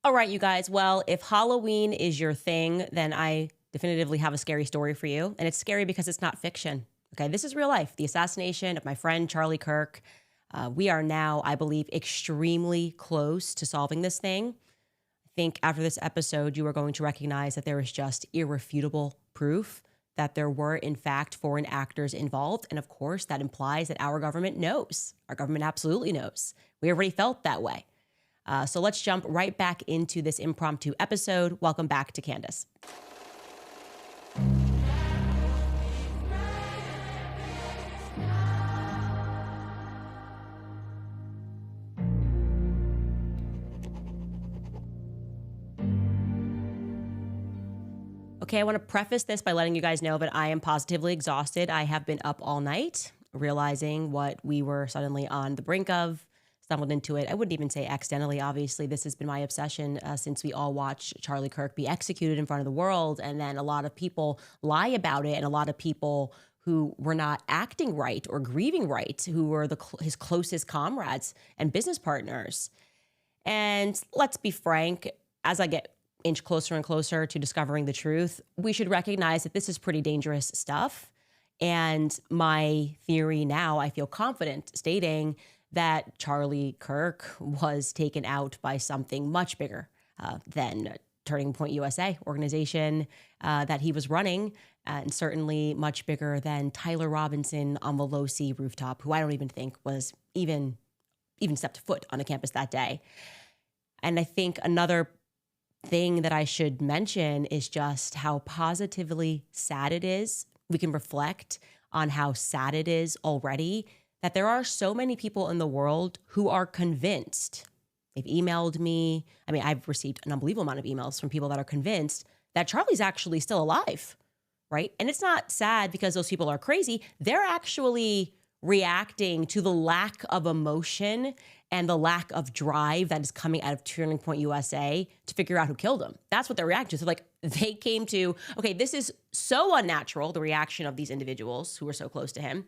All right, you guys. Well, if Halloween is your thing, then I definitively have a scary story for you. And it's scary because it's not fiction. Okay, this is real life. The assassination of my friend Charlie Kirk. We are now, I believe, extremely close to solving this thing. I think after this episode, you are going to recognize that there is just irrefutable proof that there were, in fact, foreign actors involved. And of course, that implies that our government knows. Our government absolutely knows. We already felt that way. So let's jump right back into this impromptu episode. Welcome back to Candace. Okay, I want to preface this by letting you guys know that I am positively exhausted. I have been up all night, realizing what we were suddenly on the brink of. Stumbled into it. I wouldn't even say accidentally. Obviously, this has been my obsession since we all watched Charlie Kirk be executed in front of the world. And then a lot of people lie about it. And a lot of people who were not acting right or grieving right, who were his closest comrades and business partners. And let's be frank, as I get inch closer and closer to discovering the truth, we should recognize that this is pretty dangerous stuff. And my theory now, I feel confident stating that Charlie Kirk was taken out by something much bigger than Turning Point USA organization that he was running, and certainly much bigger than Tyler Robinson on the Low C rooftop, who I don't even think was even stepped foot on a campus that day. And I think another thing that I should mention is just how positively sad it is. We can reflect on how sad it is already that there are so many people in the world who are convinced. They've emailed me. I mean, I've received an unbelievable amount of emails from people that are convinced that Charlie's actually still alive, right? And it's not sad because those people are crazy. They're actually reacting to the lack of emotion and the lack of drive that is coming out of Turning Point USA to figure out who killed him. That's what they're reacting to. So like they came to, okay, this is so unnatural, the reaction of these individuals who were so close to him,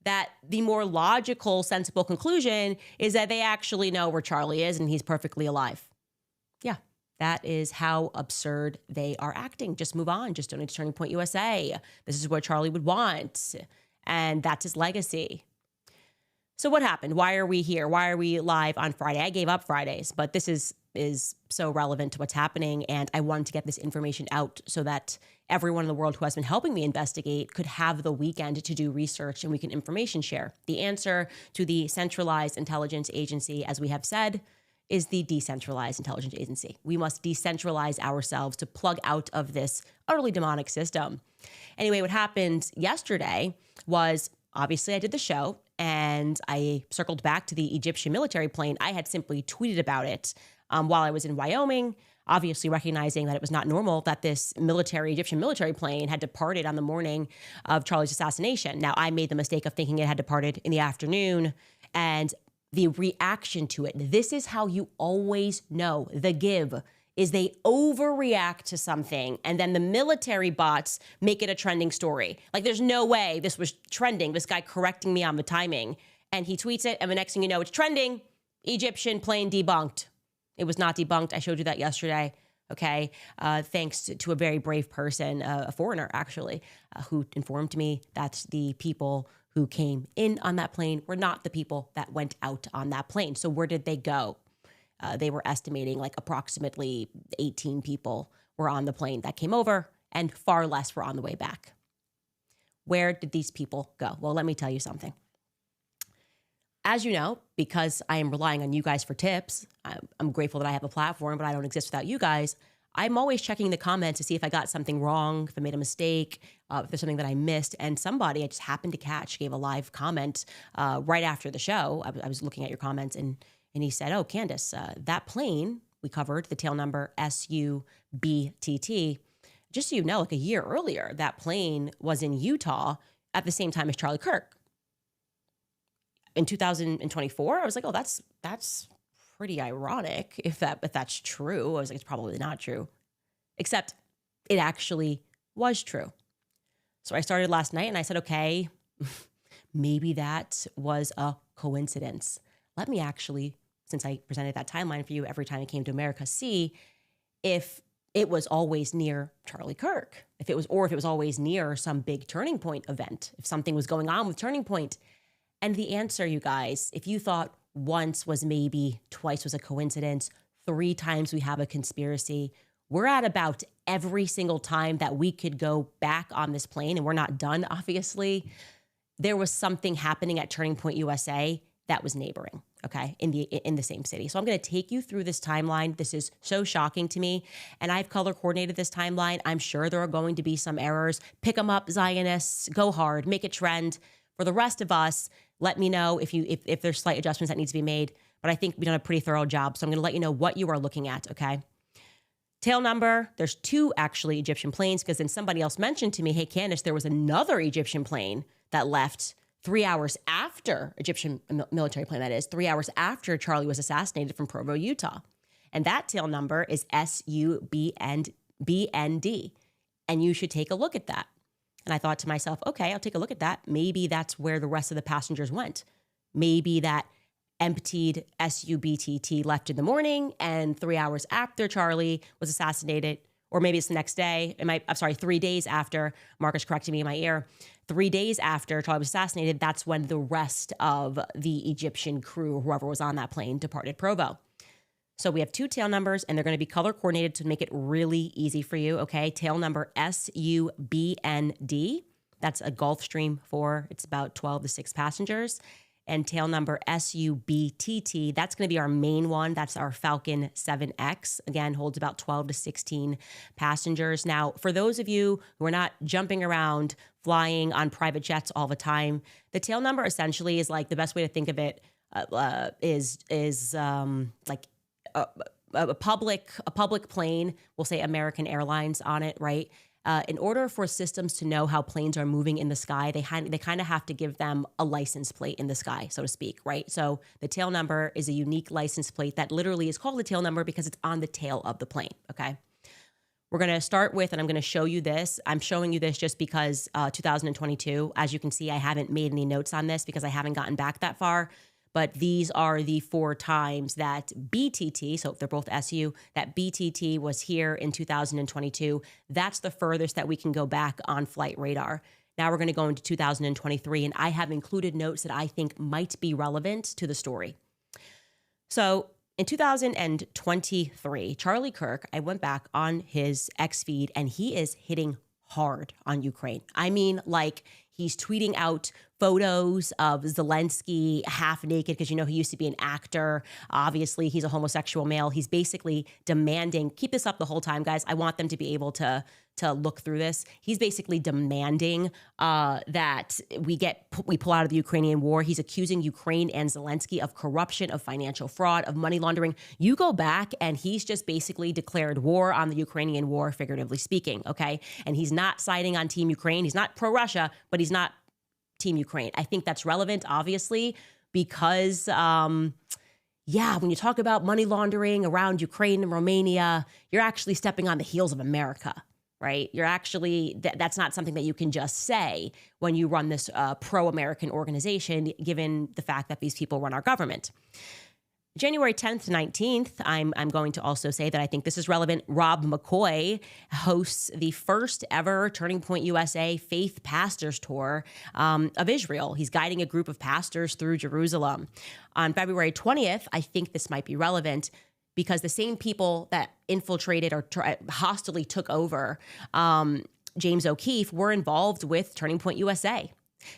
that the more logical, sensible conclusion is that they actually know where Charlie is and he's perfectly alive. Yeah, that is how absurd they are acting. Just move on. Just donate to Turning Point USA. This is what Charlie would want. And that's his legacy. So what happened? Why are we here? Why are we live on Friday? I gave up Fridays, but this is so relevant to what's happening. And I wanted to get this information out so that everyone in the world who has been helping me investigate could have the weekend to do research and we can information share. The answer to the centralized intelligence agency, as we have said, is the decentralized intelligence agency. We must decentralize ourselves to plug out of this utterly demonic system. Anyway, what happened yesterday was, obviously I did the show and I circled back to the Egyptian military plane. I had simply tweeted about it while I was in Wyoming, obviously recognizing that it was not normal that this Egyptian military plane had departed on the morning of Charlie's assassination. Now, I made the mistake of thinking it had departed in the afternoon, and the reaction to it, this is how you always know the give, is they overreact to something and then the military bots make it a trending story. Like there's no way this was trending, this guy correcting me on the timing. And he tweets it and the next thing you know, it's trending. Egyptian plane debunked. It was not debunked. I showed you that yesterday. Okay. Thanks to a very brave person, a foreigner actually, who informed me that the people who came in on that plane were not the people that went out on that plane. So where did they go? They were estimating like approximately 18 people were on the plane that came over and far less were on the way back. Where did these people go? Well, let me tell you something. As you know, because I am relying on you guys for tips, I'm grateful that I have a platform, but I don't exist without you guys. I'm always checking the comments to see if I got something wrong, if I made a mistake, if there's something that I missed. And somebody I just happened to catch gave a live comment right after the show. I was looking at your comments and he said, oh, Candace, that plane we covered, the tail number SUBTT, just so you know, like a year earlier, that plane was in Utah at the same time as Charlie Kirk. In 2024, I was like, oh, that's pretty ironic if that's true. I was like, it's probably not true, except it actually was true. So I started last night and I said, okay, maybe that was a coincidence. Let me actually since I presented that timeline for you every time he came to America, see if it was always near Charlie Kirk, if it was always near some big Turning Point event, if something was going on with Turning Point. And the answer, you guys, if you thought once was maybe, twice was a coincidence, 3 times we have a conspiracy, we're at about every single time that we could go back on this plane, and we're not done, obviously. There was something happening at Turning Point USA that was neighboring, okay, in the same city. So I'm going to take you through this timeline. This is so shocking to me, and I've color coordinated this timeline. I'm sure there are going to be some errors. Pick them up, Zionists. Go hard. Make it trend. For the rest of us, let me know if there's slight adjustments that need to be made. But I think we've done a pretty thorough job. So I'm going to let you know what you are looking at, okay? Tail number, there's 2 actually Egyptian planes, because then somebody else mentioned to me, hey, Candace, there was another Egyptian plane that left 3 hours after, Egyptian military plane that is, 3 hours after Charlie was assassinated from Provo, Utah. And that tail number is SUBND. And you should take a look at that. And I thought to myself, okay, I'll take a look at that. Maybe that's where the rest of the passengers went. Maybe that emptied SUBTT left in the morning, and 3 hours after Charlie was assassinated, or maybe it's the next day. 3 days after. Marcus corrected me in my ear. 3 days after Charlie was assassinated, that's when the rest of the Egyptian crew, whoever was on that plane, departed Provo. So we have 2 tail numbers, and they're going to be color coordinated to make it really easy for you, okay? Tail number SUBND, that's a Gulfstream 4. It's about 12 to 6 passengers. And tail number SUBTT, that's going to be our main one. That's our Falcon 7X. Again, holds about 12 to 16 passengers. Now, for those of you who are not jumping around flying on private jets all the time, the tail number essentially is like, the best way to think of it is like a public plane, we'll say American Airlines on it, right? In order for systems to know how planes are moving in the sky, they kind of have to give them a license plate in the sky, so to speak, right? So the tail number is a unique license plate that literally is called the tail number because it's on the tail of the plane, okay? We're going to start with, and I'm going to show you this. I'm showing you this just because 2022, as you can see, I haven't made any notes on this because I haven't gotten back that far. But these are the 4 times that BTT, so if they're both SU, that BTT was here in 2022. That's the furthest that we can go back on flight radar. Now we're going to go into 2023, and I have included notes that I think might be relevant to the story. So in 2023, Charlie Kirk, I went back on his X feed, and he is hitting hard on Ukraine. I mean, like, he's tweeting out photos of Zelensky half naked because, you know, he used to be an actor. Obviously, he's a homosexual male. He's basically demanding, keep this up the whole time, guys. I want them to be able to look through this. He's basically demanding that we pull out of the Ukrainian war. He's accusing Ukraine and Zelensky of corruption, of financial fraud, of money laundering. You go back and he's just basically declared war on the Ukrainian war, figuratively speaking, okay? And he's not siding on Team Ukraine. He's not pro-Russia, but he's not Team Ukraine. I think that's relevant, obviously, because, when you talk about money laundering around Ukraine and Romania, you're actually stepping on the heels of America, right? You're actually, that's not something that you can just say when you run this pro-American organization, given the fact that these people run our government. January 10th to 19th, I'm going to also say that I think this is relevant. Rob McCoy hosts the first ever Turning Point USA Faith Pastors Tour of Israel. He's guiding a group of pastors through Jerusalem. On February 20th, I think this might be relevant because the same people that infiltrated or hostilely took over James O'Keefe were involved with Turning Point USA.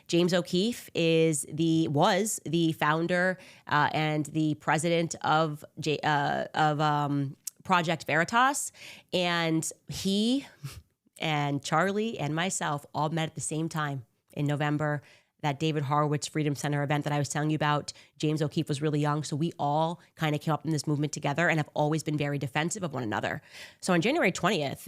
James O'Keefe was the founder and the president of Project Veritas, and he and Charlie and myself all met at the same time in November. That David Horowitz Freedom Center event that I was telling you about. James O'Keefe was really young, so we all kind of came up in this movement together and have always been very defensive of one another. So on January 20th,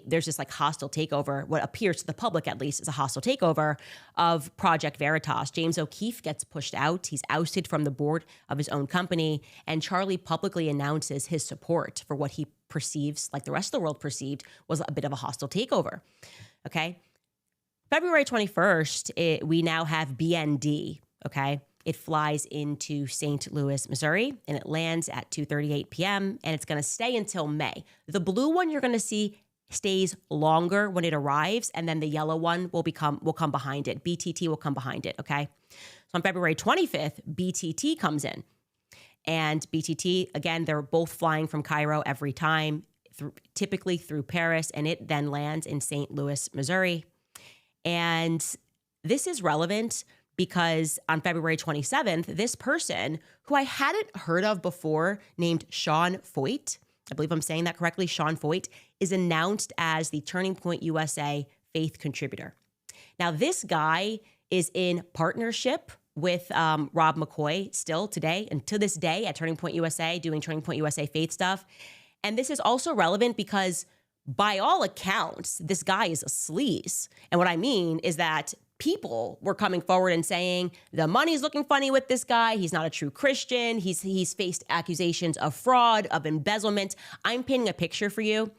there's this like hostile takeover, what appears to the public at least is a hostile takeover of Project Veritas. James O'Keefe gets pushed out. He's ousted from the board of his own company, and Charlie publicly announces his support for what he perceives, like the rest of the world perceived, was a bit of a hostile takeover, okay? February 21st, we now have BND, okay? It flies into St. Louis, Missouri, and it lands at 2:38 p.m., and it's going to stay until May. The blue one you're going to see stays longer when it arrives, and then the yellow one will come behind it. BTT will come behind it, okay? So on February 25th, BTT comes in. And BTT, again, they're both flying from Cairo every time, typically through Paris, and it then lands in St. Louis, Missouri. And this is relevant because on February 27th, this person, who I hadn't heard of before, named Sean Foyt, I believe I'm saying that correctly, Sean Foyt, is announced as the Turning Point USA faith contributor. Now, this guy is in partnership with Rob McCoy still today and to this day at Turning Point USA, doing Turning Point USA faith stuff. And this is also relevant because by all accounts, this guy is a sleaze. And what I mean is that people were coming forward and saying, the money's looking funny with this guy. He's not a true Christian. He's faced accusations of fraud, of embezzlement. I'm painting a picture for you.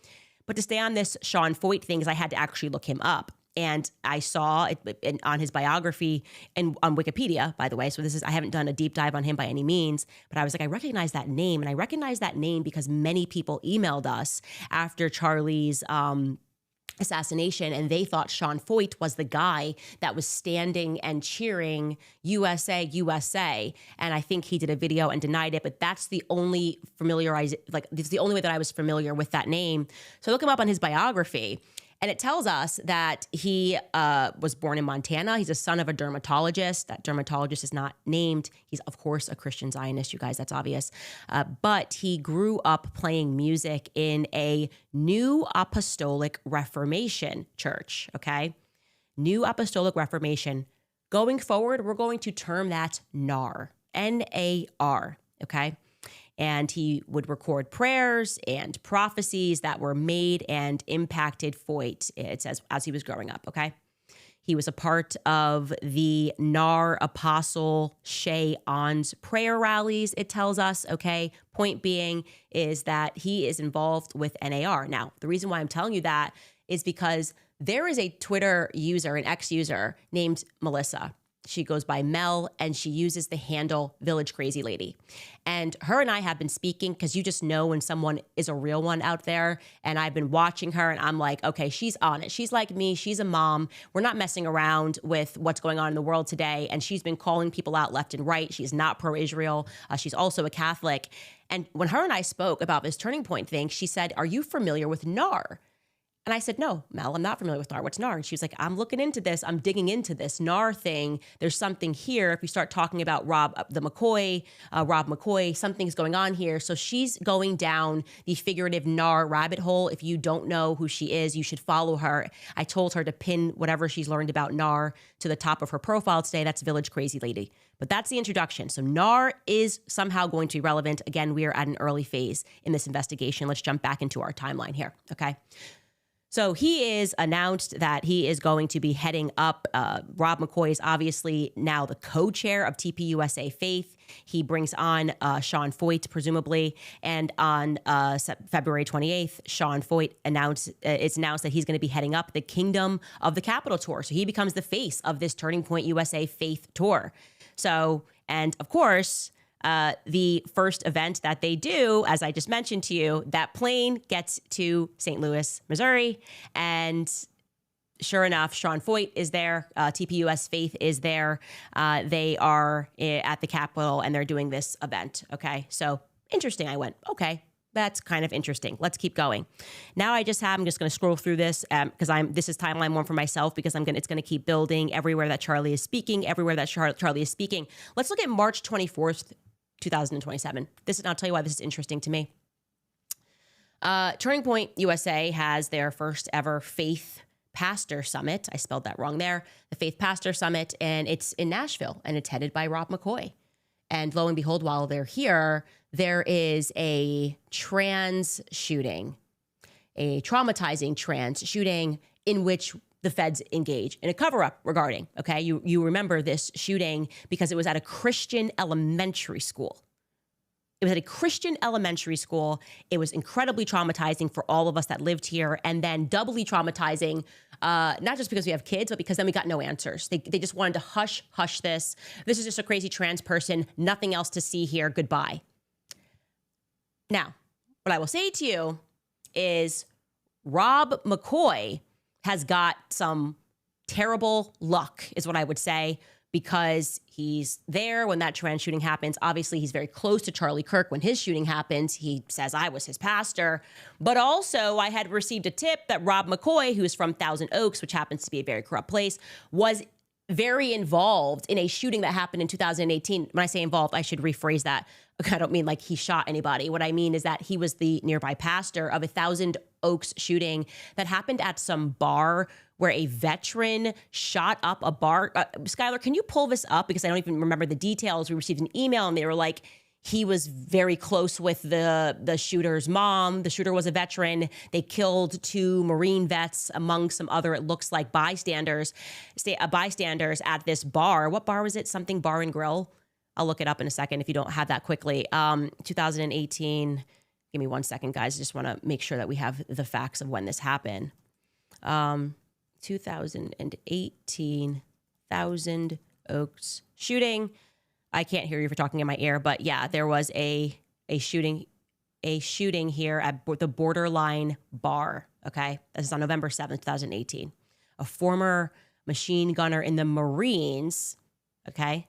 But to stay on this Sean Foyt thing, is I had to actually look him up. And I saw it on his biography and on Wikipedia, by the way. So I haven't done a deep dive on him by any means, but I was like, I recognize that name. And I recognize that name because many people emailed us after Charlie's assassination, and they thought Sean Foyt was the guy that was standing and cheering USA, USA. And I think he did a video and denied it, but that's the only it's the only way that I was familiar with that name. So look him up on his biography. And it tells us that he was born in Montana. He's a son of a dermatologist. That dermatologist is not named. He's, of course, a Christian Zionist, you guys. That's obvious. But he grew up playing music in a New Apostolic Reformation church, okay? New Apostolic Reformation. Going forward, we're going to term that NAR, N-A-R, okay? And he would record prayers and prophecies that were made and impacted Foyt, it says, as he was growing up, okay? He was a part of the NAR Apostle Shea On's prayer rallies, it tells us, okay? Point being is that he is involved with NAR. Now, the reason why I'm telling you that is because there is a Twitter user, an ex-user named Melissa. She goes by Mel, and she uses the handle Village Crazy Lady. And her and I have been speaking because you just know when someone is a real one out there. And I've been watching her, and I'm like, okay, she's on it. She's like me. She's a mom. We're not messing around with what's going on in the world today. And she's been calling people out left and right. She's not pro-Israel. She's also a Catholic. And when her and I spoke about this Turning Point thing, she said, are you familiar with NAR? And I said, no, Mel, I'm not familiar with NAR. What's NAR? And she was like, I'm looking into this. I'm digging into this NAR thing. There's something here. If we start talking about Rob McCoy, something's going on here. So she's going down the figurative NAR rabbit hole. If you don't know who she is, you should follow her. I told her to pin whatever she's learned about NAR to the top of her profile today. That's Village Crazy Lady. But that's the introduction. So NAR is somehow going to be relevant. Again, we are at an early phase in this investigation. Let's jump back into our timeline here, okay? So he is announced that he is going to be heading up. Rob McCoy is obviously now the co-chair of TPUSA Faith. He brings on Sean Foyt, presumably. And on February 28th, Sean Foyt it's announced that he's going to be heading up the Kingdom of the Capital Tour. So he becomes the face of this Turning Point USA Faith Tour. So, and of course, the first event that they do, as I just mentioned to you, that plane gets to St. Louis, Missouri, and sure enough, Sean Foyt is there. TPUS Faith is there. They are at the Capitol, and they're doing this event. Okay, so interesting. I went, okay, that's kind of interesting. Let's keep going. Now I'm just going to scroll through this because this is timeline one for myself because it's going to keep building everywhere that Charlie is speaking, Charlie is speaking. Let's look at March 24th. 2027. I'll tell you why this is interesting to me. Turning Point USA has their first ever Faith Pastor Summit. I spelled that wrong there. The Faith Pastor Summit, and it's in Nashville, and it's headed by Rob McCoy. And lo and behold, while they're here, there is a trans shooting, a traumatizing trans shooting in which the feds engage in a cover-up regarding, okay? You remember this shooting because it was at a Christian elementary school. It was at a Christian elementary school. It was incredibly traumatizing for all of us that lived here, and then doubly traumatizing, not just because we have kids, but because then we got no answers. They just wanted to hush this. This is just a crazy trans person. Nothing else to see here. Goodbye. Now, what I will say to you is Rob McCoy has got some terrible luck, is what I would say, because he's there when that trans shooting happens. Obviously, he's very close to Charlie Kirk when his shooting happens. He says, I was his pastor. But also, I had received a tip that Rob McCoy, who is from Thousand Oaks, which happens to be a very corrupt place, was very involved in a shooting that happened in 2018. When I say involved, I should rephrase that. I don't mean like he shot anybody. What I mean is that he was the nearby pastor of a Thousand Oaks shooting that happened at some bar where a veteran shot up a bar. Skylar, can you pull this up? Because I don't even remember the details. We received an email and they were like, he was very close with the shooter's mom. The shooter was a veteran. They killed 2 Marine vets among some other, it looks like, bystanders at this bar. What bar was it? Something Bar and Grill. I'll look it up in a second if you don't have that quickly. 2018. Give me 1 second, guys. I just want to make sure that we have the facts of when this happened. 2018 Thousand Oaks shooting. I can't hear you if you're talking in my ear, but yeah, there was a shooting here at the Borderline Bar. Okay, this is on November 7th, 2018. A former machine gunner in the Marines, okay,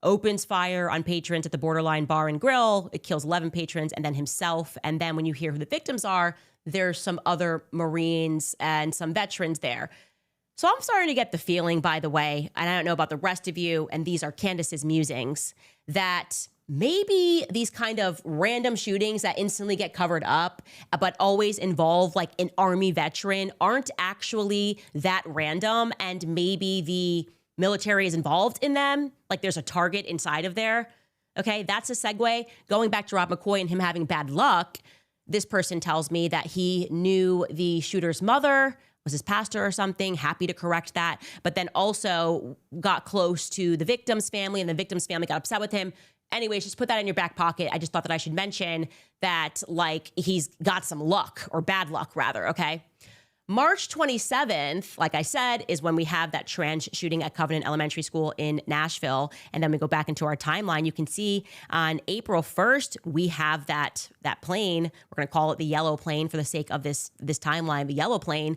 opens fire on patrons at the Borderline Bar and Grill. It kills 11 patrons and then himself. And then when you hear who the victims are, there's some other Marines and some veterans there. So I'm starting to get the feeling, by the way, and I don't know about the rest of you, and these are Candace's musings, that maybe these kind of random shootings that instantly get covered up, but always involve like an Army veteran, aren't actually that random, and maybe the military is involved in them, like there's a target inside of there. Okay, that's a segue. Going back to Rob McCoy and him having bad luck, this person tells me that he knew the shooter's mother, was his pastor or something, happy to correct that, but then also got close to the victim's family, and the victim's family got upset with him. Anyways, just put that in your back pocket. I just thought that I should mention that, like, he's got some luck, or bad luck rather, okay? March 27th, like I said, is when we have that trans shooting at Covenant Elementary School in Nashville. And then we go back into our timeline. You can see on April 1st, we have that plane. We're going to call it the yellow plane for the sake of this timeline. The yellow plane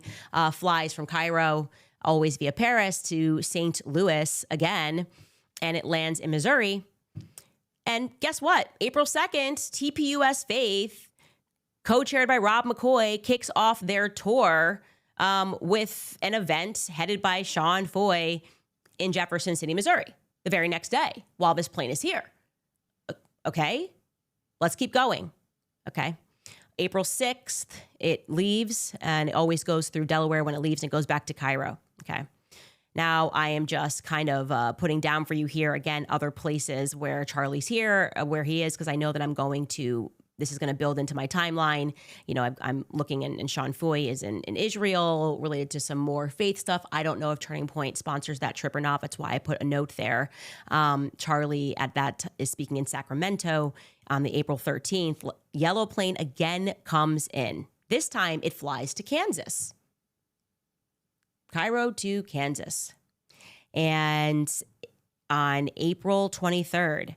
flies from Cairo, always via Paris, to St. Louis again, and it lands in Missouri. And guess what? April 2nd, TPUS Faith, co-chaired by Rob McCoy, kicks off their tour with an event headed by Sean Foy in Jefferson City, Missouri, the very next day while this plane is here. Okay, let's keep going. Okay, April 6th, it leaves, and it always goes through Delaware when it leaves, and it goes back to Cairo. Okay. Now, I am just kind of putting down for you here, again, other places where Charlie's here, where he is, because I know that this is going to build into my timeline. You know, I'm looking, and Sean Foy is in Israel related to some more faith stuff. I don't know if Turning Point sponsors that trip or not. That's why I put a note there. Charlie is speaking in Sacramento on the April 13th. Yellow plane again comes in. This time it flies to Kansas. Cairo to Kansas. And on April 23rd,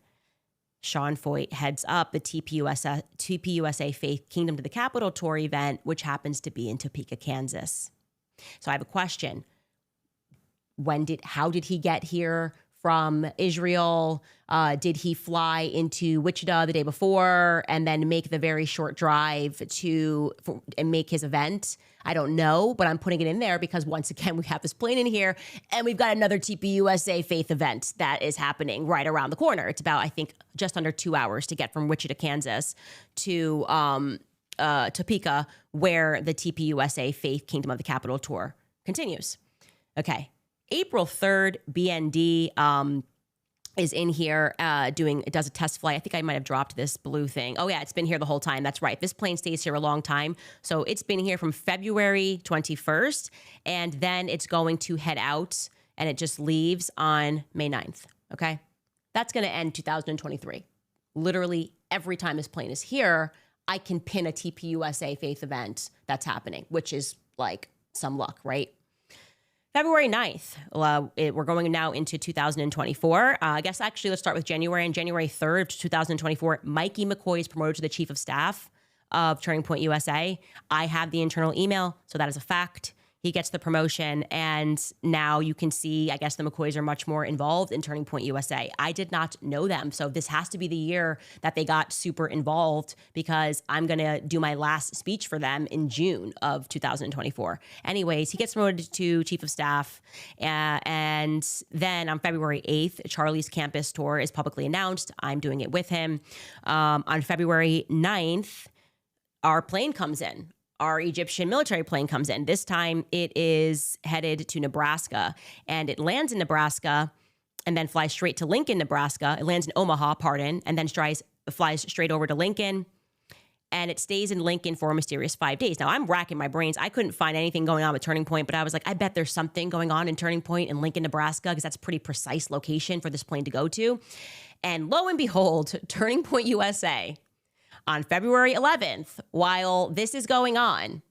Sean Foy heads up the TPUSA Faith Kingdom to the Capital Tour event, which happens to be in Topeka, Kansas. So I have a question. How did he get here from Israel? Did he fly into Wichita the day before and then make the very short drive and make his event? I don't know, but I'm putting it in there because once again, we have this plane in here and we've got another TPUSA Faith event that is happening right around the corner. It's about, I think, just under 2 hours to get from Wichita, Kansas to Topeka, where the TPUSA Faith Kingdom of the Capital Tour continues. Okay. April 3rd, BND is in here does a test flight. I think I might have dropped this blue thing. Oh yeah, it's been here the whole time. That's right. This plane stays here a long time. So it's been here from February 21st, and then it's going to head out, and it just leaves on May 9th. Okay. That's going to end 2023. Literally every time this plane is here, I can pin a TPUSA faith event that's happening, which is like some luck, right? February 9th, we're going now into 2024. I guess actually let's start with January. On January 3rd, 2024, Mikey McCoy is promoted to the chief of staff of Turning Point USA. I have the internal email, so that is a fact. He gets the promotion, and now you can see, I guess the McCoys are much more involved in Turning Point USA. I did not know them, so this has to be the year that they got super involved, because I'm going to do my last speech for them in June of 2024. Anyways, he gets promoted to chief of staff, and then on February 8th, Charlie's campus tour is publicly announced. I'm doing it with him. On February 9th, our plane comes in. Our Egyptian military plane comes in. This time it is headed to Nebraska, and it lands in Nebraska and then flies straight to Lincoln, Nebraska. It lands in Omaha, and then flies straight over to Lincoln, and it stays in Lincoln for a mysterious 5 days. Now, I'm racking my brains. I couldn't find anything going on with Turning Point, but I was like, I bet there's something going on in Turning Point in Lincoln, Nebraska, because that's a pretty precise location for this plane to go to. And lo and behold, Turning Point USA, on February 11th, while this is going on,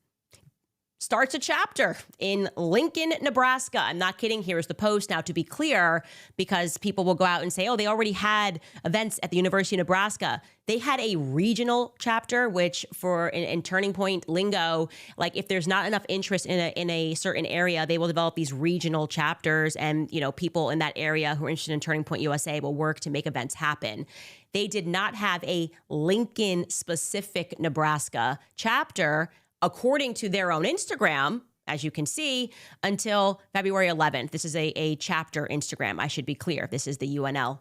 starts a chapter in Lincoln, Nebraska. I'm not kidding. Here's the post. Now, to be clear, because people will go out and say, oh, they already had events at the University of Nebraska. They had a regional chapter, which in Turning Point lingo, like if there's not enough interest in a certain area, they will develop these regional chapters, and people in that area who are interested in Turning Point USA will work to make events happen. They did not have a Lincoln-specific Nebraska chapter, according to their own Instagram, as you can see, until February 11th. This is a chapter Instagram, I should be clear. This is the UNL,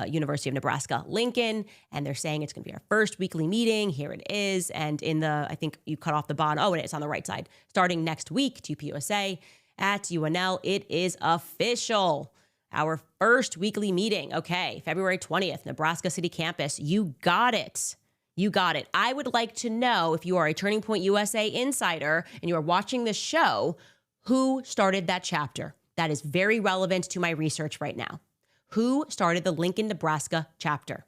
University of Nebraska, Lincoln, and they're saying it's going to be our first weekly meeting. Here it is. And I think you cut off the bottom. Oh, and it's on the right side. Starting next week, TPUSA at UNL, it is official. Our first weekly meeting. Okay, February 20th, Nebraska City campus. You got it. You got it. I would like to know, if you are a Turning Point USA insider and you are watching this show, who started that chapter. That is very relevant to my research right now. Who started the Lincoln, Nebraska chapter?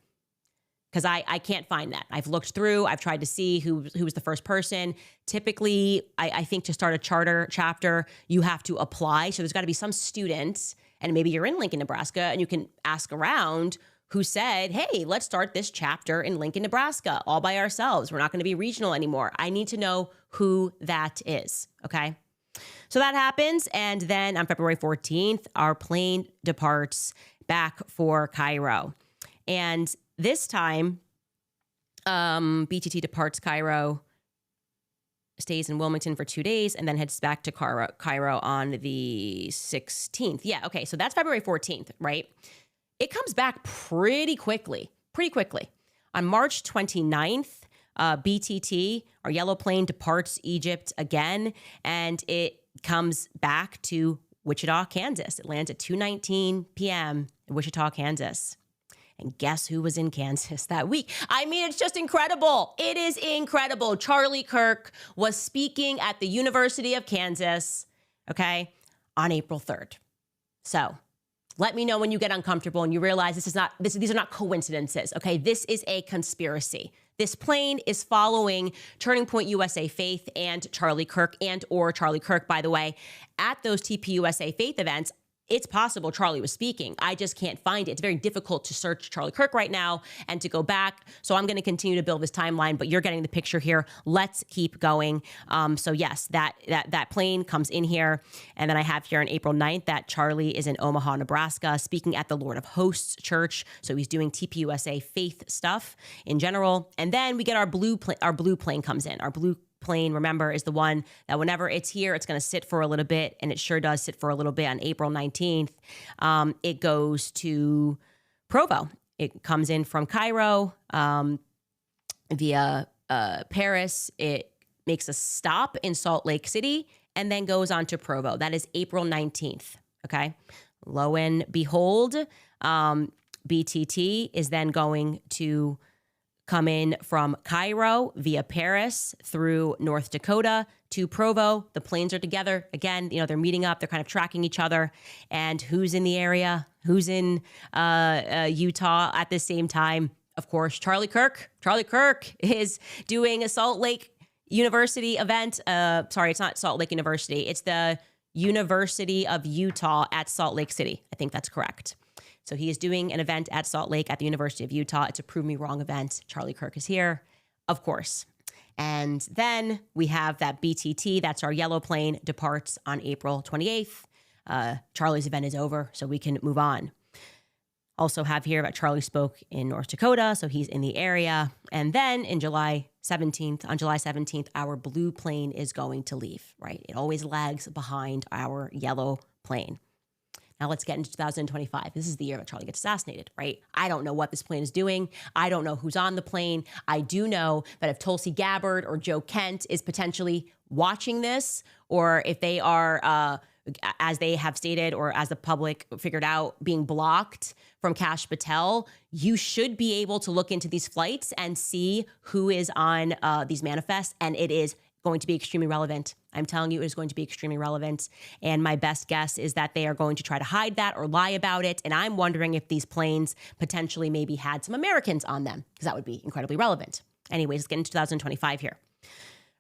Because I can't find that. I've looked through. I've tried to see who was the first person. Typically, I think to start a charter chapter, you have to apply. So there's got to be some students, and maybe you're in Lincoln, Nebraska, and you can ask around who said, hey, let's start this chapter in Lincoln, Nebraska, all by ourselves. We're not going to be regional anymore. I need to know who that is, okay? So that happens, and then on February 14th, our plane departs back for Cairo. And this time, BTT departs Cairo, stays in Wilmington for 2 days, and then heads back to Cairo on the 16th. Yeah, okay, so that's February 14th, right? It comes back pretty quickly. On March 29th, BTT, our yellow plane, departs Egypt again, and it comes back to Wichita, Kansas. It lands at 2:19 p.m. in Wichita, Kansas. And guess who was in Kansas that week? I mean, it's just incredible. It is incredible. Charlie Kirk was speaking at the University of Kansas, okay, on April 3rd. So let me know when you get uncomfortable and you realize these are not coincidences, okay? This is a conspiracy. This plane is following Turning Point USA Faith and Charlie Kirk, or Charlie Kirk, by the way, at those TPUSA Faith events. It's possible Charlie was speaking. I just can't find it. It's very difficult to search Charlie Kirk right now and to go back. So I'm going to continue to build this timeline, but you're getting the picture here. Let's keep going. So yes, that plane comes in here. And then I have here on April 9th that Charlie is in Omaha, Nebraska, speaking at the Lord of Hosts Church. So he's doing TPUSA faith stuff in general. And then we get our blue plane comes in. Our blue plane, remember, is the one that whenever it's here, it's going to sit for a little bit, and it sure does sit for a little bit on April 19th. It goes to Provo. It comes in from Cairo via Paris. It makes a stop in Salt Lake City and then goes on to Provo. That is April 19th, okay? Lo and behold, BTT is then going to come in from Cairo via Paris through North Dakota to Provo. The planes are together. Again, they're meeting up. They're kind of tracking each other. And who's in the area? Who's in Utah at the same time? of course, Charlie Kirk. Charlie Kirk is doing a Salt Lake University event. Sorry, it's not Salt Lake University. It's the University of Utah at Salt Lake City. I think that's correct. So he is doing an event at Salt Lake at the University of Utah. It's a Prove Me Wrong event. Charlie Kirk is here, of course. And then we have that BTT, that's our yellow plane, departs on April 28th. Charlie's event is over, so we can move on. Also have here that Charlie spoke in North Dakota, so he's in the area. And then on July 17th, our blue plane is going to leave, right? It always lags behind our yellow plane. Now let's get into 2025. This is the year that Charlie gets assassinated, right? I don't know what this plane is doing. I don't know who's on the plane. I do know that if Tulsi Gabbard or Joe Kent is potentially watching this, or if they are, as they have stated, or as the public figured out, being blocked from Kash Patel, you should be able to look into these flights and see who is on these manifests, and it is going to be extremely relevant. I'm telling you, it is going to be extremely relevant. And my best guess is that they are going to try to hide that or lie about it. And I'm wondering if these planes potentially maybe had some Americans on them, because that would be incredibly relevant. Anyways, let's get into 2025 here.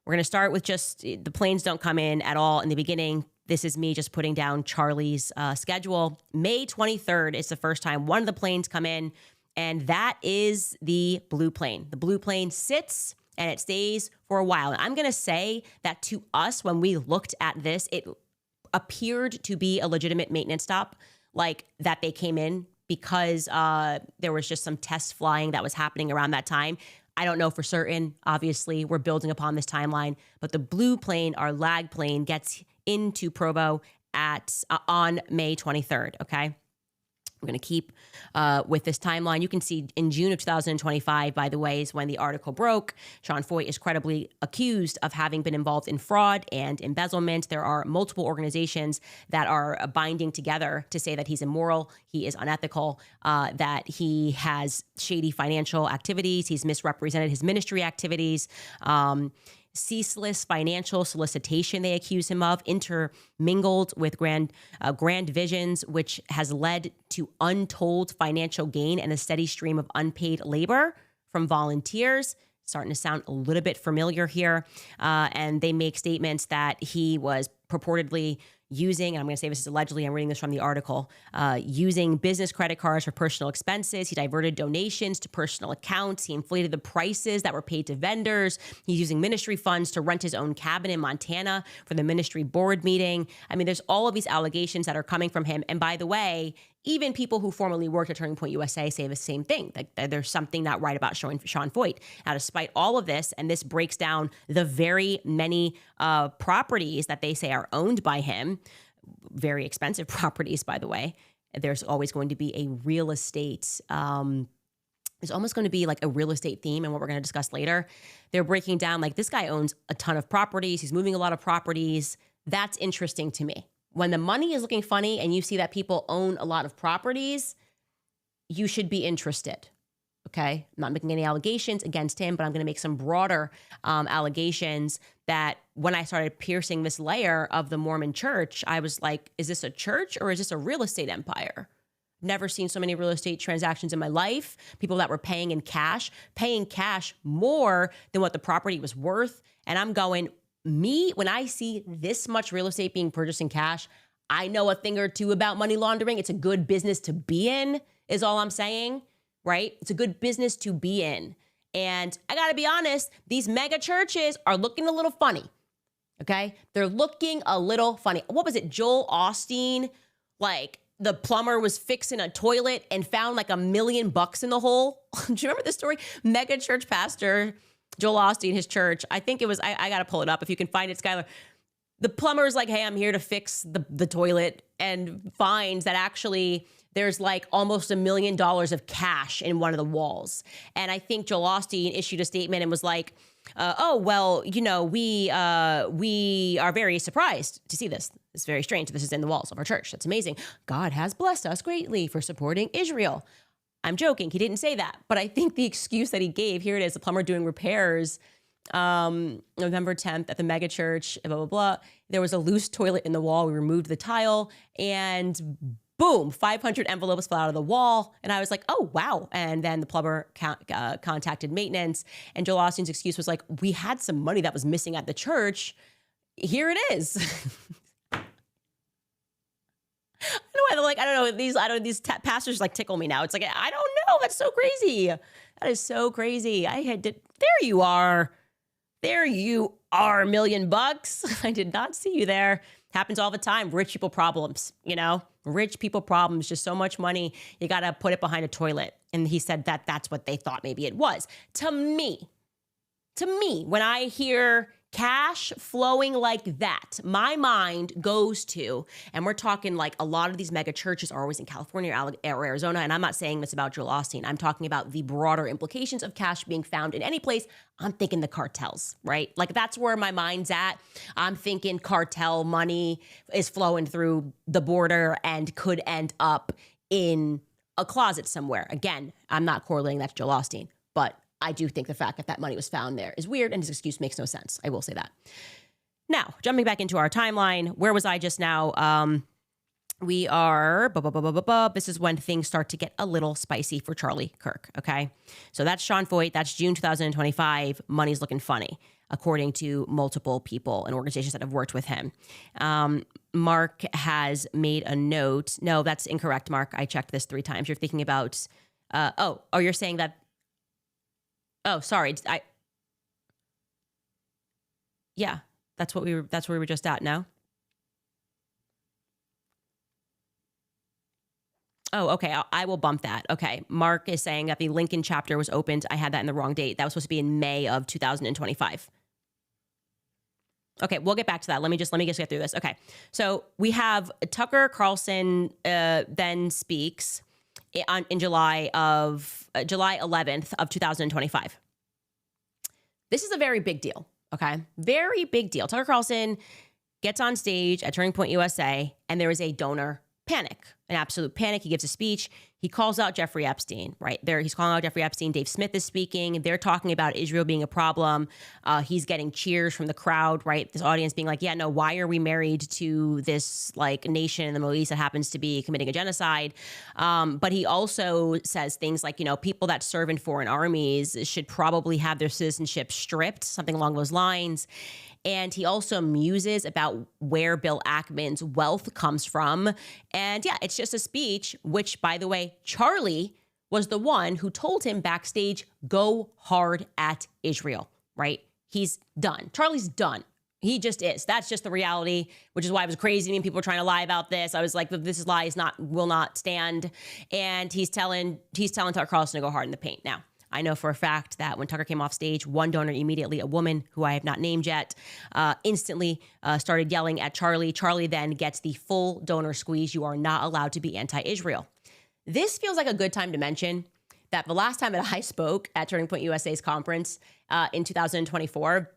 We're going to start with just the planes don't come in at all in the beginning. This is me just putting down Charlie's schedule. May 23rd is the first time one of the planes come in, and that is the blue plane. The blue plane sits and it stays for a while. And I'm going to say that to us, when we looked at this, it appeared to be a legitimate maintenance stop, like that they came in because there was just some test flying that was happening around that time. I don't know for certain. Obviously, we're building upon this timeline, but the blue plane, our lag plane, gets into Provo on May 23rd, okay? We're going to keep with this timeline. You can see in June of 2025, by the way, is when the article broke. Sean Feucht is credibly accused of having been involved in fraud and embezzlement. There are multiple organizations that are binding together to say that he's immoral, he is unethical, that he has shady financial activities, he's misrepresented his ministry activities, ceaseless financial solicitation they accuse him of, intermingled with grand visions, which has led to untold financial gain and a steady stream of unpaid labor from volunteers. Starting to sound a little bit familiar here. And they make statements that he was purportedly using, and I'm going to say this is allegedly, I'm reading this from the article, using business credit cards for personal expenses. He diverted donations to personal accounts. He inflated the prices that were paid to vendors. He's using ministry funds to rent his own cabin in Montana for the ministry board meeting. I mean, there's all of these allegations that are coming from him. And by the way, even people who formerly worked at Turning Point USA say the same thing, that there's something not right about Sean Feucht. Now, despite all of this, and this breaks down the very many properties that they say are owned by him, very expensive properties, by the way, there's always going to be a real estate, there's almost going to be like a real estate theme, and what we're going to discuss later. They're breaking down, like, this guy owns a ton of properties. He's moving a lot of properties. That's interesting to me. When the money is looking funny and you see that people own a lot of properties, you should be interested, okay? I'm not making any allegations against him, but I'm going to make some broader allegations that when I started piercing this layer of the Mormon church, I was like, is this a church or is this a real estate empire? Never seen so many real estate transactions in my life. People that were paying cash more than what the property was worth. And I'm going, when I see this much real estate being purchased in cash, I know a thing or two about money laundering. It's a good business to be in, is all I'm saying, right? It's a good business to be in. And I got to be honest, these mega churches are looking a little funny, okay? They're looking a little funny. What was it? Joel Osteen, like, the plumber was fixing a toilet and found like $1 million in the hole. Do you remember this story? Mega church pastor Joel Osteen, his church, I think it was, I got to pull it up if you can find it, Skylar. The plumber's like, hey, I'm here to fix the toilet, and finds that actually there's like almost $1 million of cash in one of the walls. And I think Joel Osteen issued a statement and was like, we are very surprised to see this. It's very strange. This is in the walls of our church. That's amazing. God has blessed us greatly for supporting Israel. I'm joking. He didn't say that. But I think the excuse that he gave, here it is, the plumber doing repairs, November 10th at the mega church, blah, blah, blah. There was a loose toilet in the wall. We removed the tile, and Boom, 500 envelopes fell out of the wall. And I was like, oh, wow. And then the plumber contacted maintenance. And Joel Osteen's excuse was like, we had some money that was missing at the church. Here it is. I don't know why they're like, I don't know, these pastors like tickle me now. It's like, I don't know. That's so crazy. That is so crazy. There you are. There you are, $1 million. I did not see you there. Happens all the time. Rich people problems, rich people problems, just so much money. You got to put it behind a toilet. And he said that that's what they thought maybe it was. To me, when I hear cash flowing like that, my mind goes to, and we're talking like a lot of these mega churches are always in California or Arizona. And I'm not saying this about Joel Osteen. I'm talking about the broader implications of cash being found in any place. I'm thinking the cartels, right? Like that's where my mind's at. I'm thinking cartel money is flowing through the border and could end up in a closet somewhere. Again, I'm not correlating that to Joel Osteen, but I do think the fact that that money was found there is weird, and his excuse makes no sense. I will say that. Now, jumping back into our timeline, where was I just now? We are, this is when things start to get a little spicy for Charlie Kirk, okay? So that's Sean Foyt. That's June 2025. Money's looking funny, according to multiple people and organizations that have worked with him. Mark has made a note. No, that's incorrect, Mark. I checked this 3 times. You're thinking about, you're saying that. Oh, sorry. Yeah, that's where we were just at. No. Oh, okay. I will bump that. Okay. Mark is saying that the Lincoln chapter was opened. I had that in the wrong date. That was supposed to be in May of 2025. Okay, we'll get back to that. Let me just get through this. Okay. So we have Tucker Carlson then speaks in July 11th of 2025. This is a very big deal, okay? Very big deal. Tucker Carlson gets on stage at Turning Point USA, and there is a donor panic, an absolute panic. He gives a speech. He calls out Jeffrey Epstein, right? He's calling out Jeffrey Epstein. Dave Smith is speaking. They're talking about Israel being a problem. He's getting cheers from the crowd, right? This audience being like, yeah, no, why are we married to this like nation in the Middle East that happens to be committing a genocide? But he also says things like, people that serve in foreign armies should probably have their citizenship stripped, something along those lines. And he also muses about where Bill Ackman's wealth comes from. And yeah, it's just a speech, which, by the way, Charlie was the one who told him backstage, go hard at Israel, right? He's done. Charlie's done. He just is. That's just the reality, which is why it was crazy. I mean, people were trying to lie about this. I was like, this is lies, will not stand. And he's telling Tucker Carlson to go hard in the paint. Now, I know for a fact that when Tucker came off stage, one donor immediately, a woman who I have not named yet, instantly started yelling at Charlie. Charlie then gets the full donor squeeze. You are not allowed to be anti-Israel. This feels like a good time to mention that the last time that I spoke at Turning Point USA's conference in 2024,